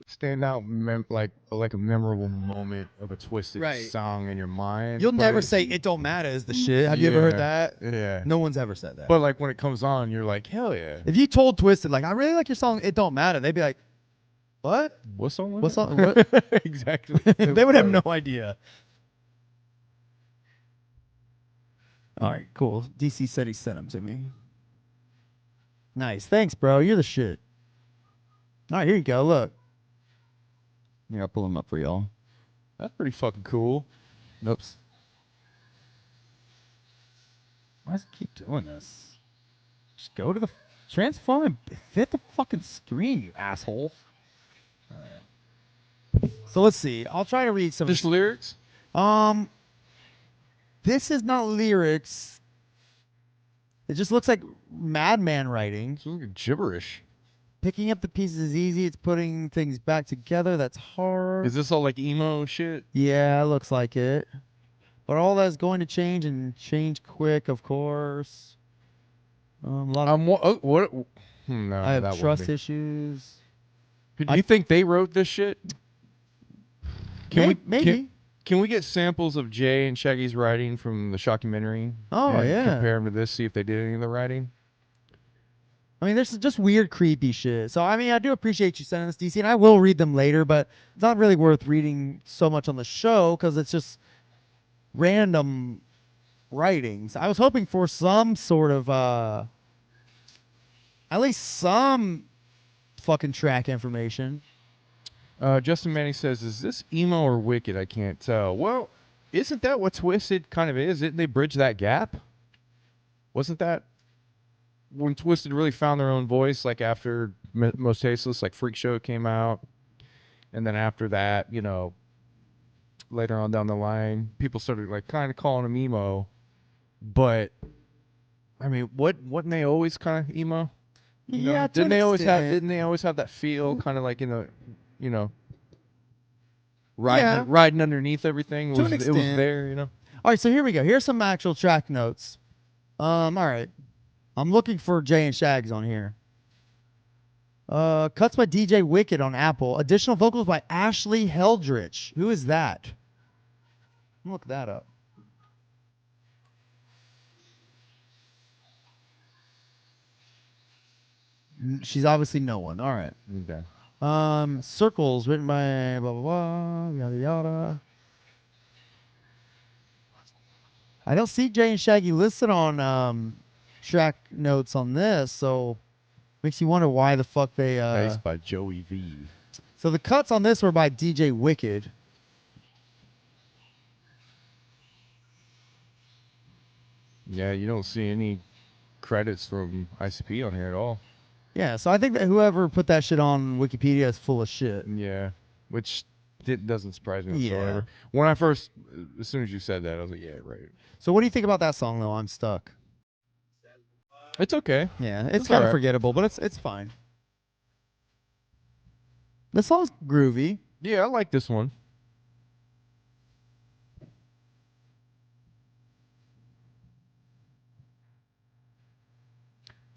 stand out like a memorable moment of a Twisted Right. song in your mind. You'll but never say "It Don't Matter" is the shit. Have you ever heard that? Yeah. No one's ever said that. But like when it comes on, you're like, hell yeah. if you told Twisted, like, I really like your song "It Don't Matter," they'd be like, "What?" What song? Was What it? song? What? Exactly. They would have no idea. All right, cool. DC said he sent them to me. Nice. Thanks, bro. You're the shit. All right, here you go. Look. Here, I'll pull them up for y'all. That's pretty fucking cool. Oops. Why does it keep doing this? Just go to the transform and fit the fucking screen, you asshole. All right. So let's see. I'll try to read some. Just lyrics? This is not lyrics. It just looks like madman writing. It's like gibberish. Picking up the pieces is easy. It's putting things back together that's hard. Is this all like emo shit? Yeah, it looks like it. But all that's going to change and change quick, of course. A lot of, What? No, I have that trust wouldn't issues. be. Do you think they wrote this shit? Maybe. Can we get samples of Jay and Shaggy's writing from the shockumentary? Oh, and yeah. Compare them to this, see if they did any of the writing. I mean, there's just weird, creepy shit. So, I mean, I do appreciate you sending this, DC, and I will read them later, but it's not really worth reading so much on the show because it's just random writings. I was hoping for some sort of, at least some fucking track information. Justin Manny says, is this emo or Wicked? I can't tell. Well, isn't that what Twisted kind of is? Didn't they bridge that gap? Wasn't that when Twisted really found their own voice, like after Most Tasteless, like Freak Show came out? And then after that, you know, later on down the line, people started like kind of calling them emo. But, I mean, wasn't they always kind of emo? You know? Yeah, Didn't they always have that feel kind of like in the, you know, riding underneath everything? It To an was extent. there, you know? All right, so here we go. Here's some actual track notes. All right. I'm looking for Jay and Shags on here. Cuts by DJ Wicked on Apple. Additional vocals by Ashley Heldrich. Who is that? Look that up. She's obviously no one. All right. Okay. Circles written by blah blah blah yada yada. I don't see Jay and Shaggy listed on track notes on this, so makes you wonder why the fuck they. Based by Joey V. So the cuts on this were by DJ Wicked. Yeah, you don't see any credits from ICP on here at all. Yeah, so I think that whoever put that shit on Wikipedia is full of shit. Yeah, which doesn't surprise me Yeah. whatsoever. When I first, as soon as you said that, I was like, yeah, right. So what do you think about that song though? I'm Stuck. It's okay. Yeah, it's It's kind of alright. forgettable, but it's fine. The song's groovy. Yeah, I like this one.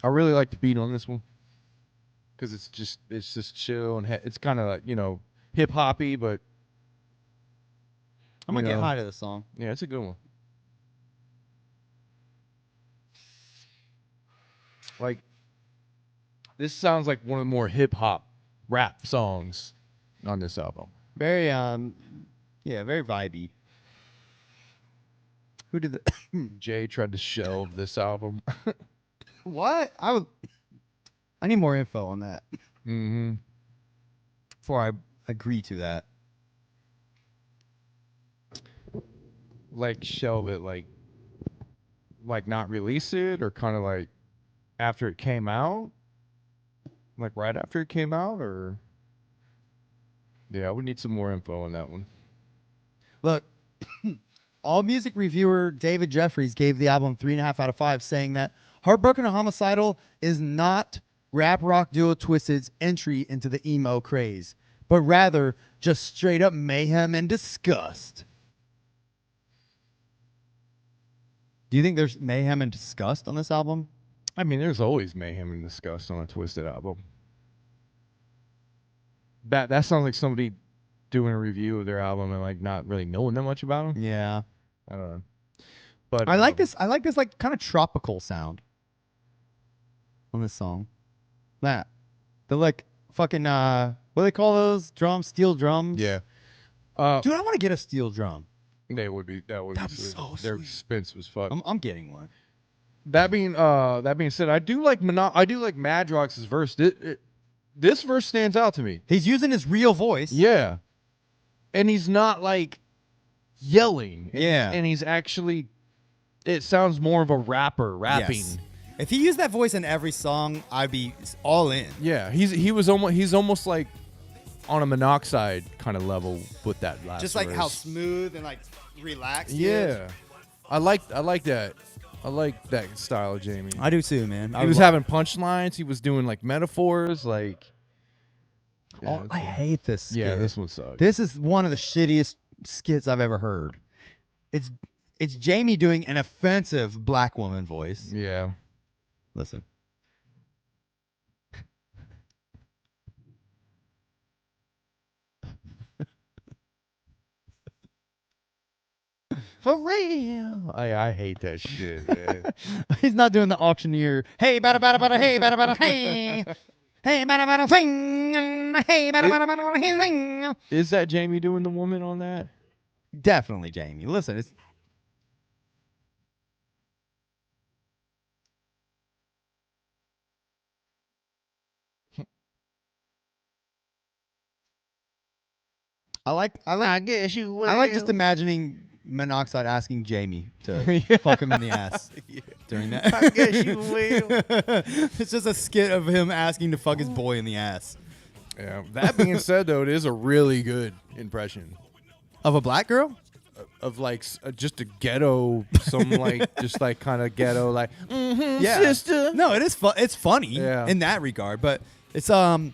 I really like the beat on this one because it's just chill and it's kind of like, you know, hip hoppy, but I'm gonna get high to this song. yeah, it's a good one. Like, this sounds like one of the more hip hop rap songs on this album. Very yeah, very vibey. Who did the Jay tried to shelve this album. what? I need more info on that Mm-hmm. before I agree to that. Like shelve it, like not release it, or kind of like after it came out, like right after it came out, or yeah, we need some more info on that one. Look, All Music reviewer David Jeffries gave the album 3.5 out of 5, saying that Heartbroken and Homicidal is not rap rock duo Twisted's entry into the emo craze, but rather just straight up mayhem and disgust. Do you think there's mayhem and disgust on this album? I mean, there's always mayhem and disgust on a Twisted album. That sounds like somebody doing a review of their album and like not really knowing that much about them. Yeah. I don't know. But I like this. I like this like kind of tropical sound on this song. That the like fucking what do they call those drums? Steel drums. Yeah. Dude, I want to get a steel drum. That would be That'd be sweet. so They're sweet. expensive as fuck. I'm getting one. That being said, I do like Madrox's verse. This verse stands out to me. He's using his real voice. Yeah. And he's not like yelling. Yeah. And he's actually, it sounds more of a rapper rapping. Yes. If he used that voice in every song, I'd be all in. Yeah, he's almost like on a Monoxide kind of level with that last Just like verse. how smooth and like relaxed. he is. Yeah. I like that. I like that style of Jamie. I do too, man. He was having punchlines. He was doing like metaphors. Like, yeah, I hate this skit. yeah, this one sucks. This is one of the shittiest skits I've ever heard. It's Jamie doing an offensive black woman voice. Yeah. Listen. For real. I hate that shit, man. He's not doing the auctioneer. Hey, bada bada bada, hey, bada bada, hey. Hey, bada bada, thing. Hey, bada bada bada, hey, thing. Is that Jamie doing the woman on that? Definitely Jamie. Listen, it's I guess you I like just imagining Monoxide asking Jamie to fuck him in the ass during that. I guess you will. It's just a skit of him asking to fuck his boy in the ass. Yeah. That being said, though, it is a really good impression Of a black girl? of like just a ghetto, some like just like kind of ghetto, like Yeah. sister. No, it is it's funny Yeah. in that regard, but it's I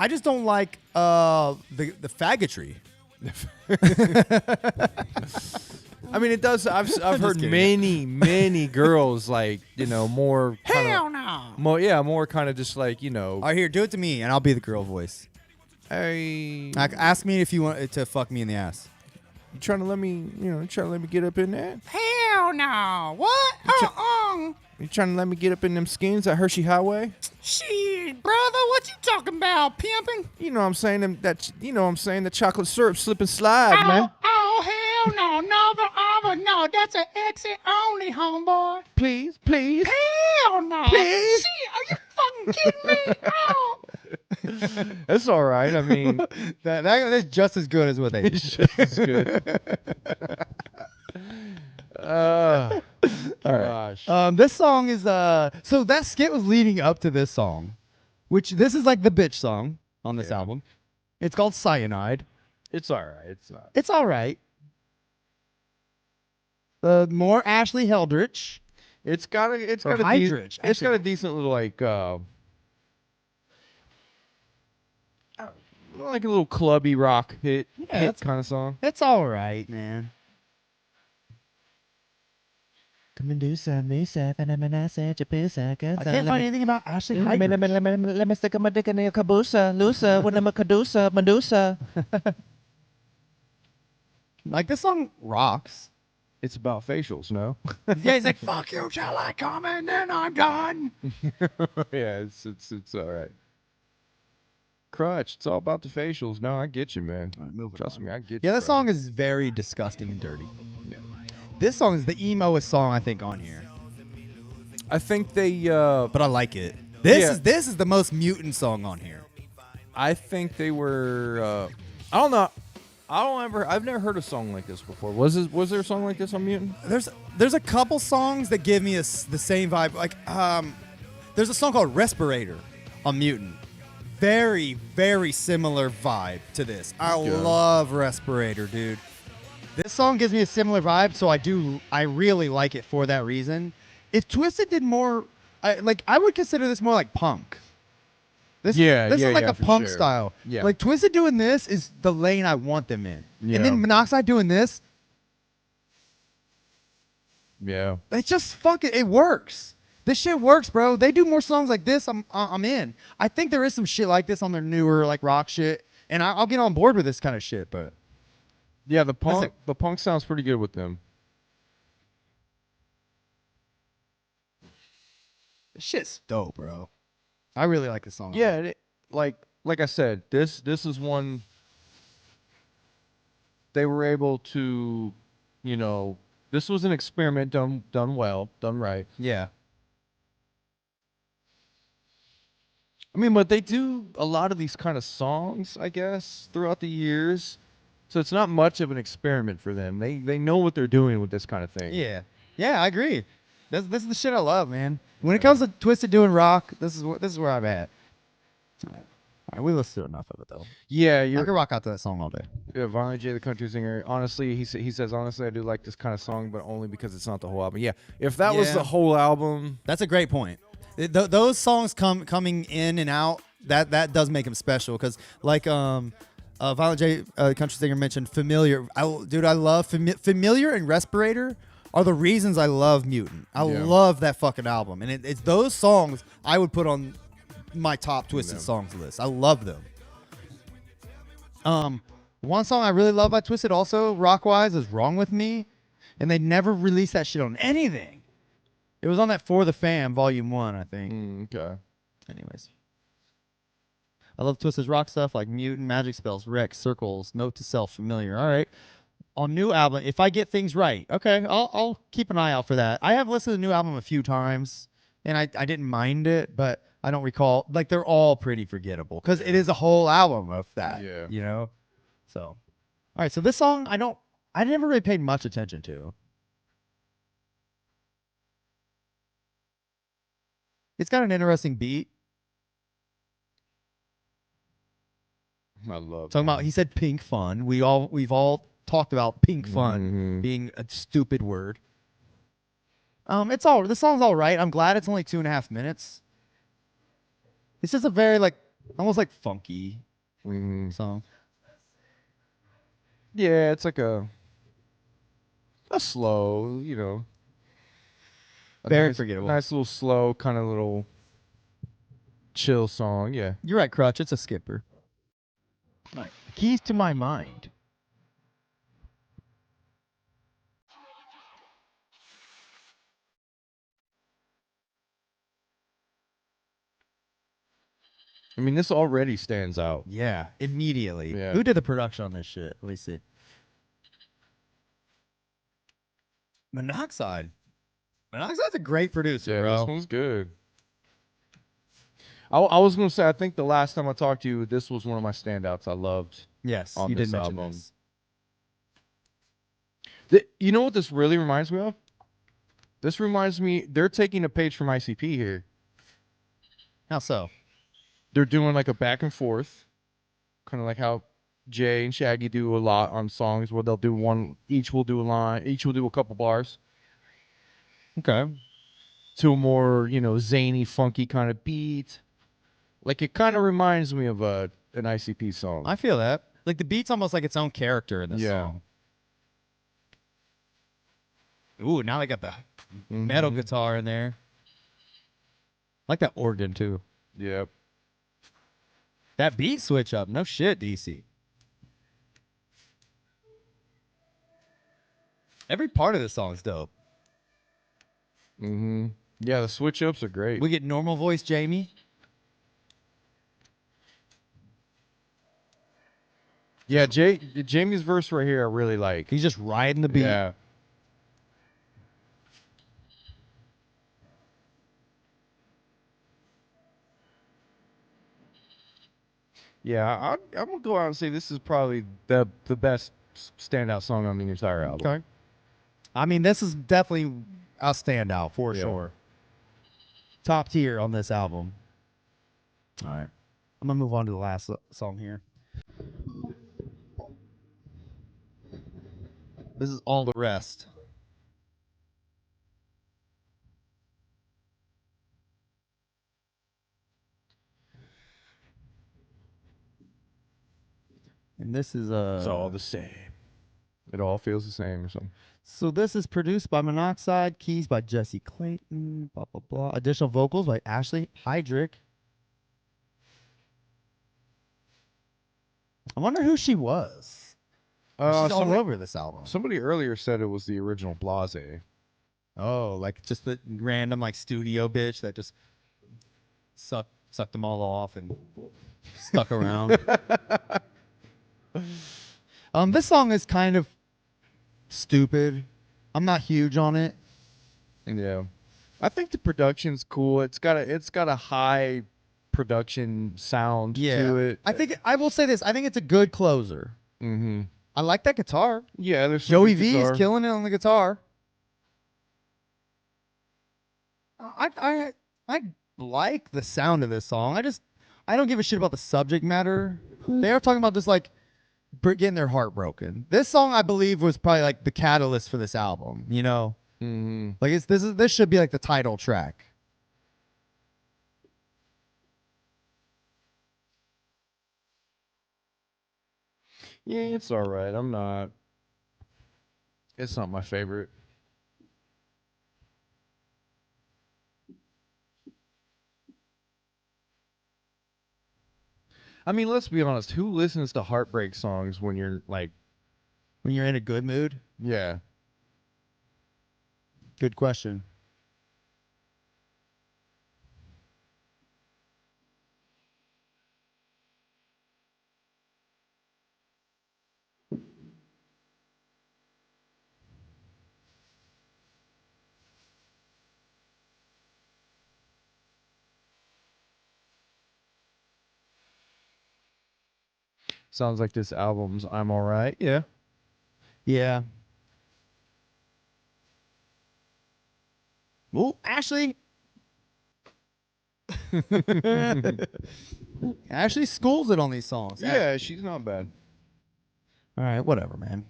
just don't like the faggotry. I mean, it does. I've heard kidding. many girls like more. Hell no. More kind of just like All right, here, do it to me, and I'll be the girl voice. Hey, Like, ask me if you want to fuck me in the ass. you trying to let me get up in there? Hell no. What? You trying to let me get up in them skins at Hershey Highway? Shit, brother, what you talking about, pimping? You know what I'm saying? The chocolate syrup slip and slide, man. Oh, hell no. No, that's an exit only, homeboy. Please. Hell no. Please? Shit, are you fucking kidding me? Oh. That's all right. I mean, That's just as good as what they it's just as good. All right. Gosh. This song is so that skit was leading up to this song, which this is like the bitch song on this album. It's called Cyanide. It's all right. It's not. It's all right. More Ashley Heldrich. It's got a Hydrich, it's got a decent little like a little clubby rock hit that's- kind of song. It's all right, man. Come and do some new stuff, and I'm gonna set your pussy. I can't find anything about Ashley Heldrich. Let me stick my dick in your caboose, loose, when I'm a cadusa, Medusa. Like, this song rocks. It's about facials, no? Yeah, he's like, fuck you till I come and then I'm done. Yeah, it's all right. Crutch, it's all about the facials. No, I get you, man. Trust me, I get you. Yeah, this bro. song is very disgusting and dirty. This song is the emoest song I think on here, I think they but I like it. This Yeah. is the most mutant song on here. I think they were I don't know. I've never heard a song like this before. Was there a song like this on Mutant? There's a couple songs that give me the same vibe. Like there's a song called Respirator on Mutant. Very, very similar vibe to this. I love Respirator, dude. This song gives me a similar vibe, so I really like it for that reason. If Twisted did more, I would consider this more like punk. This is like a for punk sure. style. Yeah. Like Twisted doing this is the lane I want them in. Yeah. And then Monoxide doing this, Yeah. it just it works. This shit works, bro. They do more songs like this, I'm in. I think there is some shit like this on their newer like rock shit, and I'll get on board with this kind of shit. But Yeah, the Listen. punk sounds pretty good with them. this shit's dope, bro. I really like this song. Yeah, like I said, this is one they were able to, you know, this was an experiment done well, done right. Yeah. I mean, but they do a lot of these kind of songs, I guess, throughout the years. So it's not much of an experiment for them. They know what they're doing with this kind of thing. Yeah. Yeah, I agree. This is the shit I love, man. When it comes to Twisted doing rock, this is where I'm at. All right, we listened to enough of it though. Yeah, I you're could rock out to that song all day. yeah, Violent J, the country singer. Honestly, he says honestly, I do like this kind of song, but only because it's not the whole album. Yeah, if that was Yeah. the whole album, That's a great point. Those songs coming in and out, that does make them special. Because like Violent J, country singer, mentioned Familiar. I love Familiar and Respirator are the reasons I love Mutant. I Yeah. love that fucking album, and it's those songs I would put on my top Twisted songs list. I love them. One song I really love by Twisted, also rock wise, is "Wrong with Me," and they never released that shit on anything. It was on that For the Fam Volume 1, I think. okay. Anyways. I love Twisted's rock stuff like Mutant, Magic Spells, Rex, Circles, Note to Self, Familiar. All right. On new album, if I get things right, okay, I'll keep an eye out for that. I have listened to the new album a few times, and I didn't mind it, but I don't recall. Like, they're all pretty forgettable because it is a whole album of that. Yeah. You know? So, all right. So this song, I never really paid much attention to. It's got an interesting beat. I love Talking about, he said pink fun. We've all talked about pink fun Mhm. being a stupid word. The song's all right. I'm glad it's only 2.5 minutes. It's just a very almost like funky song. Yeah, it's like a slow, you know, Very forgettable. nice little slow kind of little chill song. Yeah. You're right, Crutch. It's a skipper. Right. Keys to My Mind. I mean, this already stands out. Yeah, immediately. Yeah. Who did the production on this shit? Let me see. Monoxide. Monoxide's a great producer, Yeah, bro. this one's good. I was gonna say, I think the last time I talked to you, this was one of my standouts. I loved. Yes, On you this did mention album. this. You know what this really reminds me of? This reminds me, they're taking a page from ICP here. How so? They're doing like a back and forth, kind of like how Jay and Shaggy do a lot on songs where they'll do one, each will do a line, each will do a couple bars Okay. to a more, you know, zany, funky kind of beat. Like it kind of reminds me of an ICP song. I feel that. Like the beat's almost like its own character in this Yeah. song. Ooh, now they got the metal guitar in there. I like that organ too. Yep. That beat switch up. No shit, DC. Every part of this song is dope. Yeah, the switch ups are great. We get normal voice Jamie. Yeah, Jamie's verse right here I really like. He's just riding the beat. Yeah. Yeah, I'm gonna go out and say this is probably the best standout song on the entire album. Okay. I mean, this is definitely a standout for Yeah. sure. Top tier on this album. All right. I'm going to move on to the last song here. This is All the Rest. And this is It's all the same. It all feels the same or something. So this is produced by Monoxide, keys by Jesse Clayton, blah blah blah. Additional vocals by Ashley Heydrich. I wonder who she was. She's all somebody, over this album. somebody earlier said it was the original Blase. Oh, like just the random like studio bitch that just sucked them all off and stuck around. This song is kind of stupid. I'm not huge on it. Yeah, I think the production's cool. It's got a high production sound to it. I will say this. I think it's a good closer. Mm-hmm. I like that guitar. Yeah, there's some Joey good V guitar. is killing it on the guitar. I like the sound of this song. I don't give a shit about the subject matter. They are talking about just like getting their heart broken. This song, I believe, was probably like the catalyst for this album. You know, Mm-hmm. like this should be like the title track. Yeah, it's all right. It's not my favorite. I mean, let's be honest. Who listens to heartbreak songs when you're like, When you're in a good mood. yeah, Good question. sounds like this album's I'm all right. Yeah. Yeah. Well, Ashley. Ashley schools it on these songs. Yeah, she's not bad. All right, whatever, man.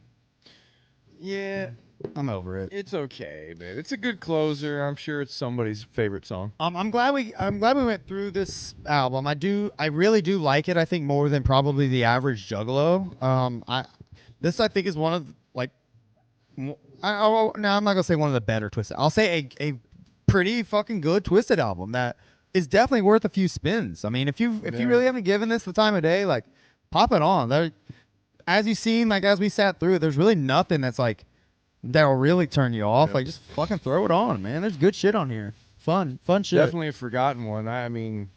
Yeah, I'm over it. it's okay, man. It's a good closer. I'm sure it's somebody's favorite song. I'm glad we went through this album. I really do like it. I think more than probably the average Juggalo. I think is one of like no, I'm not gonna say one of the better Twisted. I'll say a pretty fucking good Twisted album that is definitely worth a few spins. I mean, if you really haven't given this the time of day, like pop it on. There, as you've seen, like as we sat through it, there's really nothing that's like that'll really turn you off. Yep. Like just fucking throw it on, man. There's good shit on here. Fun shit. Definitely a forgotten one. I mean,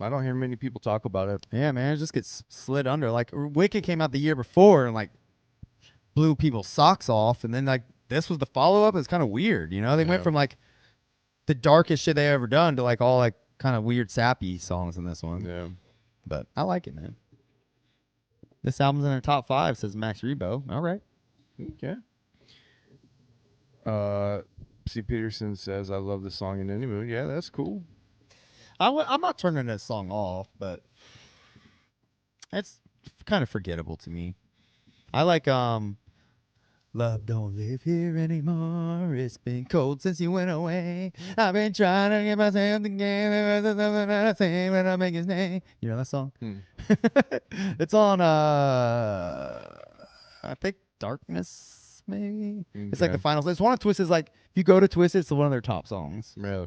I don't hear many people talk about it. Yeah, man, it just gets slid under. Like Wicked came out the year before and like blew people's socks off, and then like this was the follow up. It's kind of weird, you know. They went Yeah. from like the darkest shit they ever done to like all like kind of weird sappy songs in this one. Yeah. But I like it, man. This album's in their top 5, says Max Rebo. All right. Okay. C. Peterson says, I love the song in any mood. Yeah, that's cool. I'm not turning this song off, but it's kind of forgettable to me. I like Love don't live here anymore. It's been cold since you went away. I've been trying to get myself together. When I make his name. You know that song? It's on I think Darkness, maybe. It's like the Okay. final. It's one of Twisted's. Like if you go to Twisted, it's one of their top songs. Yeah.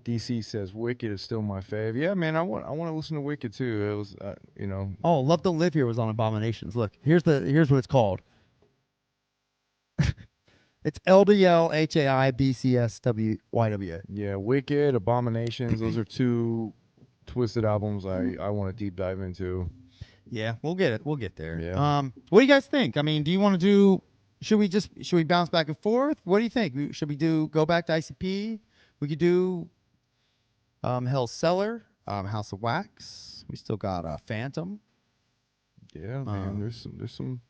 DC says Wicked is still my fave. Yeah, man, I want to listen to Wicked too. It was, you know. Oh, Love Don't Live Here was on Abominations. Look, here's what it's called. It's LDLHAIBCSWYW. Yeah, Wicked, Abominations. Those are two Twisted albums I want to deep dive into. Yeah, we'll get it. We'll get there. Yeah. What do you guys think? I mean, do you want to do? Should we bounce back and forth? What do you think? Should we go back to ICP? We could do Hell's Cellar, House of Wax. We still got Phantom, Yeah, man. There's some.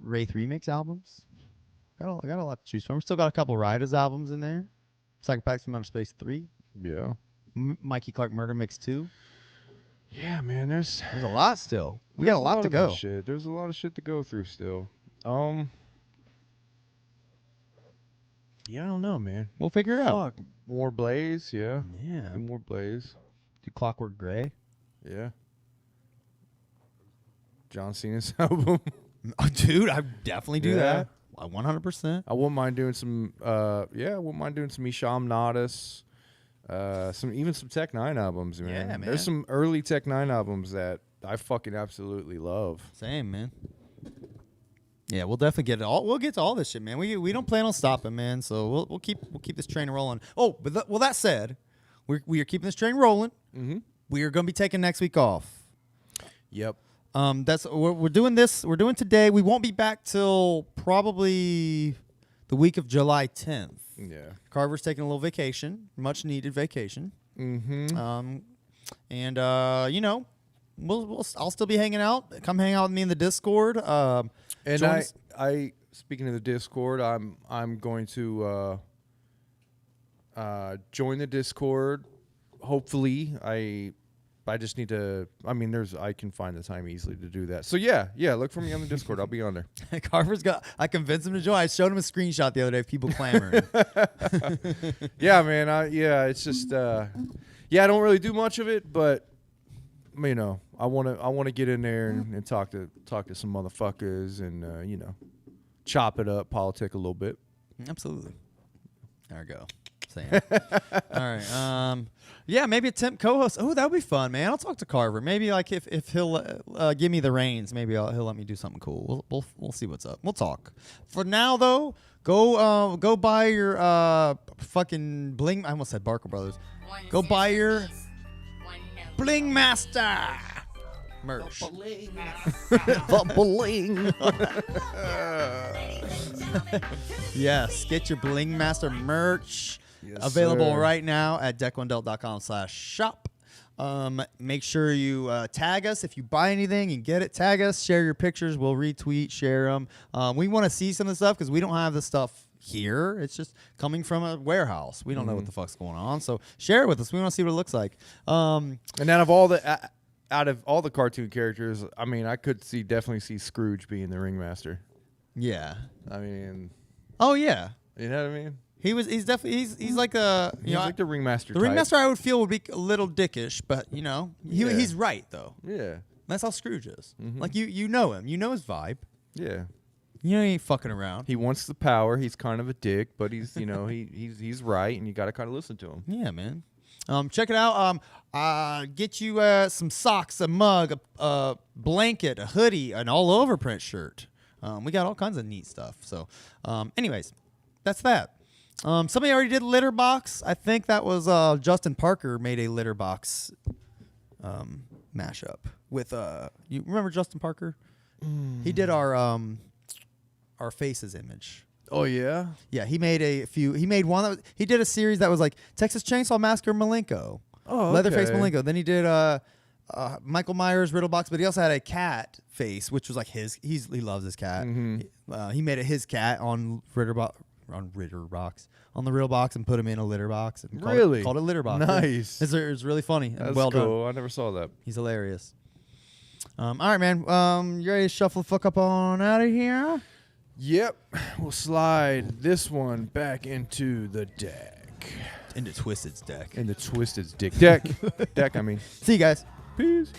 Wraith remix albums. Got a lot to choose from. We still got a couple Riders albums in there. Psychopaths from Outer Space 3. Yeah. Mikey Clark Murder Mix 2. Yeah, man. There's a lot still. We got a lot to of go. that shit. There's a lot of shit to go through still. Yeah, I don't know, man. We'll figure it out. Fuck. More Blaze, yeah. Yeah. Do more Blaze. Do Clockwork Gray. Yeah. John Cena's album. Oh, dude, I definitely do Yeah. that. 100%. I wouldn't mind doing some I wouldn't mind doing some Isham Nodis. Some Tech Nine albums, man. Yeah, man. There's some early Tech Nine albums that I fucking absolutely love. Same, man. Yeah, we'll definitely get it all. We'll get to all this shit, man. We don't plan on stopping, man. So we'll keep this train rolling. Oh, but that said, we are keeping this train rolling. Mm-hmm. We are going to be taking next week off. Yep. We're doing this. We're doing today. We won't be back till probably the week of July 10th. Yeah. Carver's taking a little vacation, much needed vacation. Mm-hmm. And I'll still be hanging out. Come hang out with me in the Discord. And join us- I speaking of the Discord, I'm going to join the Discord. Hopefully, I just need to. I mean, I can find the time easily to do that. So yeah, look for me on the Discord. I'll be on there. Carver's got. I convinced him to join. I showed him a screenshot the other day of people clamoring. Yeah, man. It's just. I don't really do much of it, but I want to get in there and talk to some motherfuckers and chop it up, politic a little bit. Absolutely. There we go. Saying. All right. Yeah, maybe a temp co-host. Oh, that would be fun, man. I'll talk to Carver. Maybe like if he'll give me the reins, maybe he'll let me do something cool. We'll see what's up. We'll talk. For now though, go buy your fucking Bling. I almost said Barker Brothers. Go buy your Bling Master merch. The bling. Yes, get your Bling Master merch. Yes, Available sir. right now at deck1delt.com/shop. Make sure you tag us. If you buy anything and get it, tag us. Share your pictures. We'll retweet, share them. We want to see some of the stuff because we don't have the stuff here. It's just coming from a warehouse. We don't know what the fuck's going on. So share it with us. We want to see what it looks like. And out of all the cartoon characters, I mean, I could definitely see Scrooge being the ringmaster. Yeah. I mean, Oh yeah. you know what I mean? He's definitely he's like a He's like the ringmaster. the type. ringmaster I would feel would be a little dickish, but Yeah. he's right though. Yeah. That's how Scrooge is. Mhm. Like you know him. You know his vibe. Yeah. You know he ain't fucking around. He wants the power. He's kind of a dick, but he's he's right, and you got to kind of listen to him. Yeah, man. Check it out. Get you some socks, a mug, a blanket, a hoodie, an all over print shirt. We got all kinds of neat stuff. So, anyways, that's that. Somebody already did litter box. I think that was Justin Parker made a litter box mashup with you remember Justin Parker? He did our faces image. Oh yeah. Yeah, he made a few. He made one. He did a series that was like Texas Chainsaw Massacre Malenko. Oh, Leatherface okay. Malenko. Then he did Michael Myers Riddle box, but he also had a cat face, which was like his. He loves his cat. Mhm. He made it his cat on Ritter box on the real box and put him in a litter box. And Really? called it litter box. Nice. It's really funny. And That's well cool. done. I never saw that. He's hilarious. All right, man. You ready to shuffle the fuck up on out of here? Yep. We'll slide this one back into the deck. Into Twisted's deck. In the Twisted Dick deck. I mean. See you guys. Peace.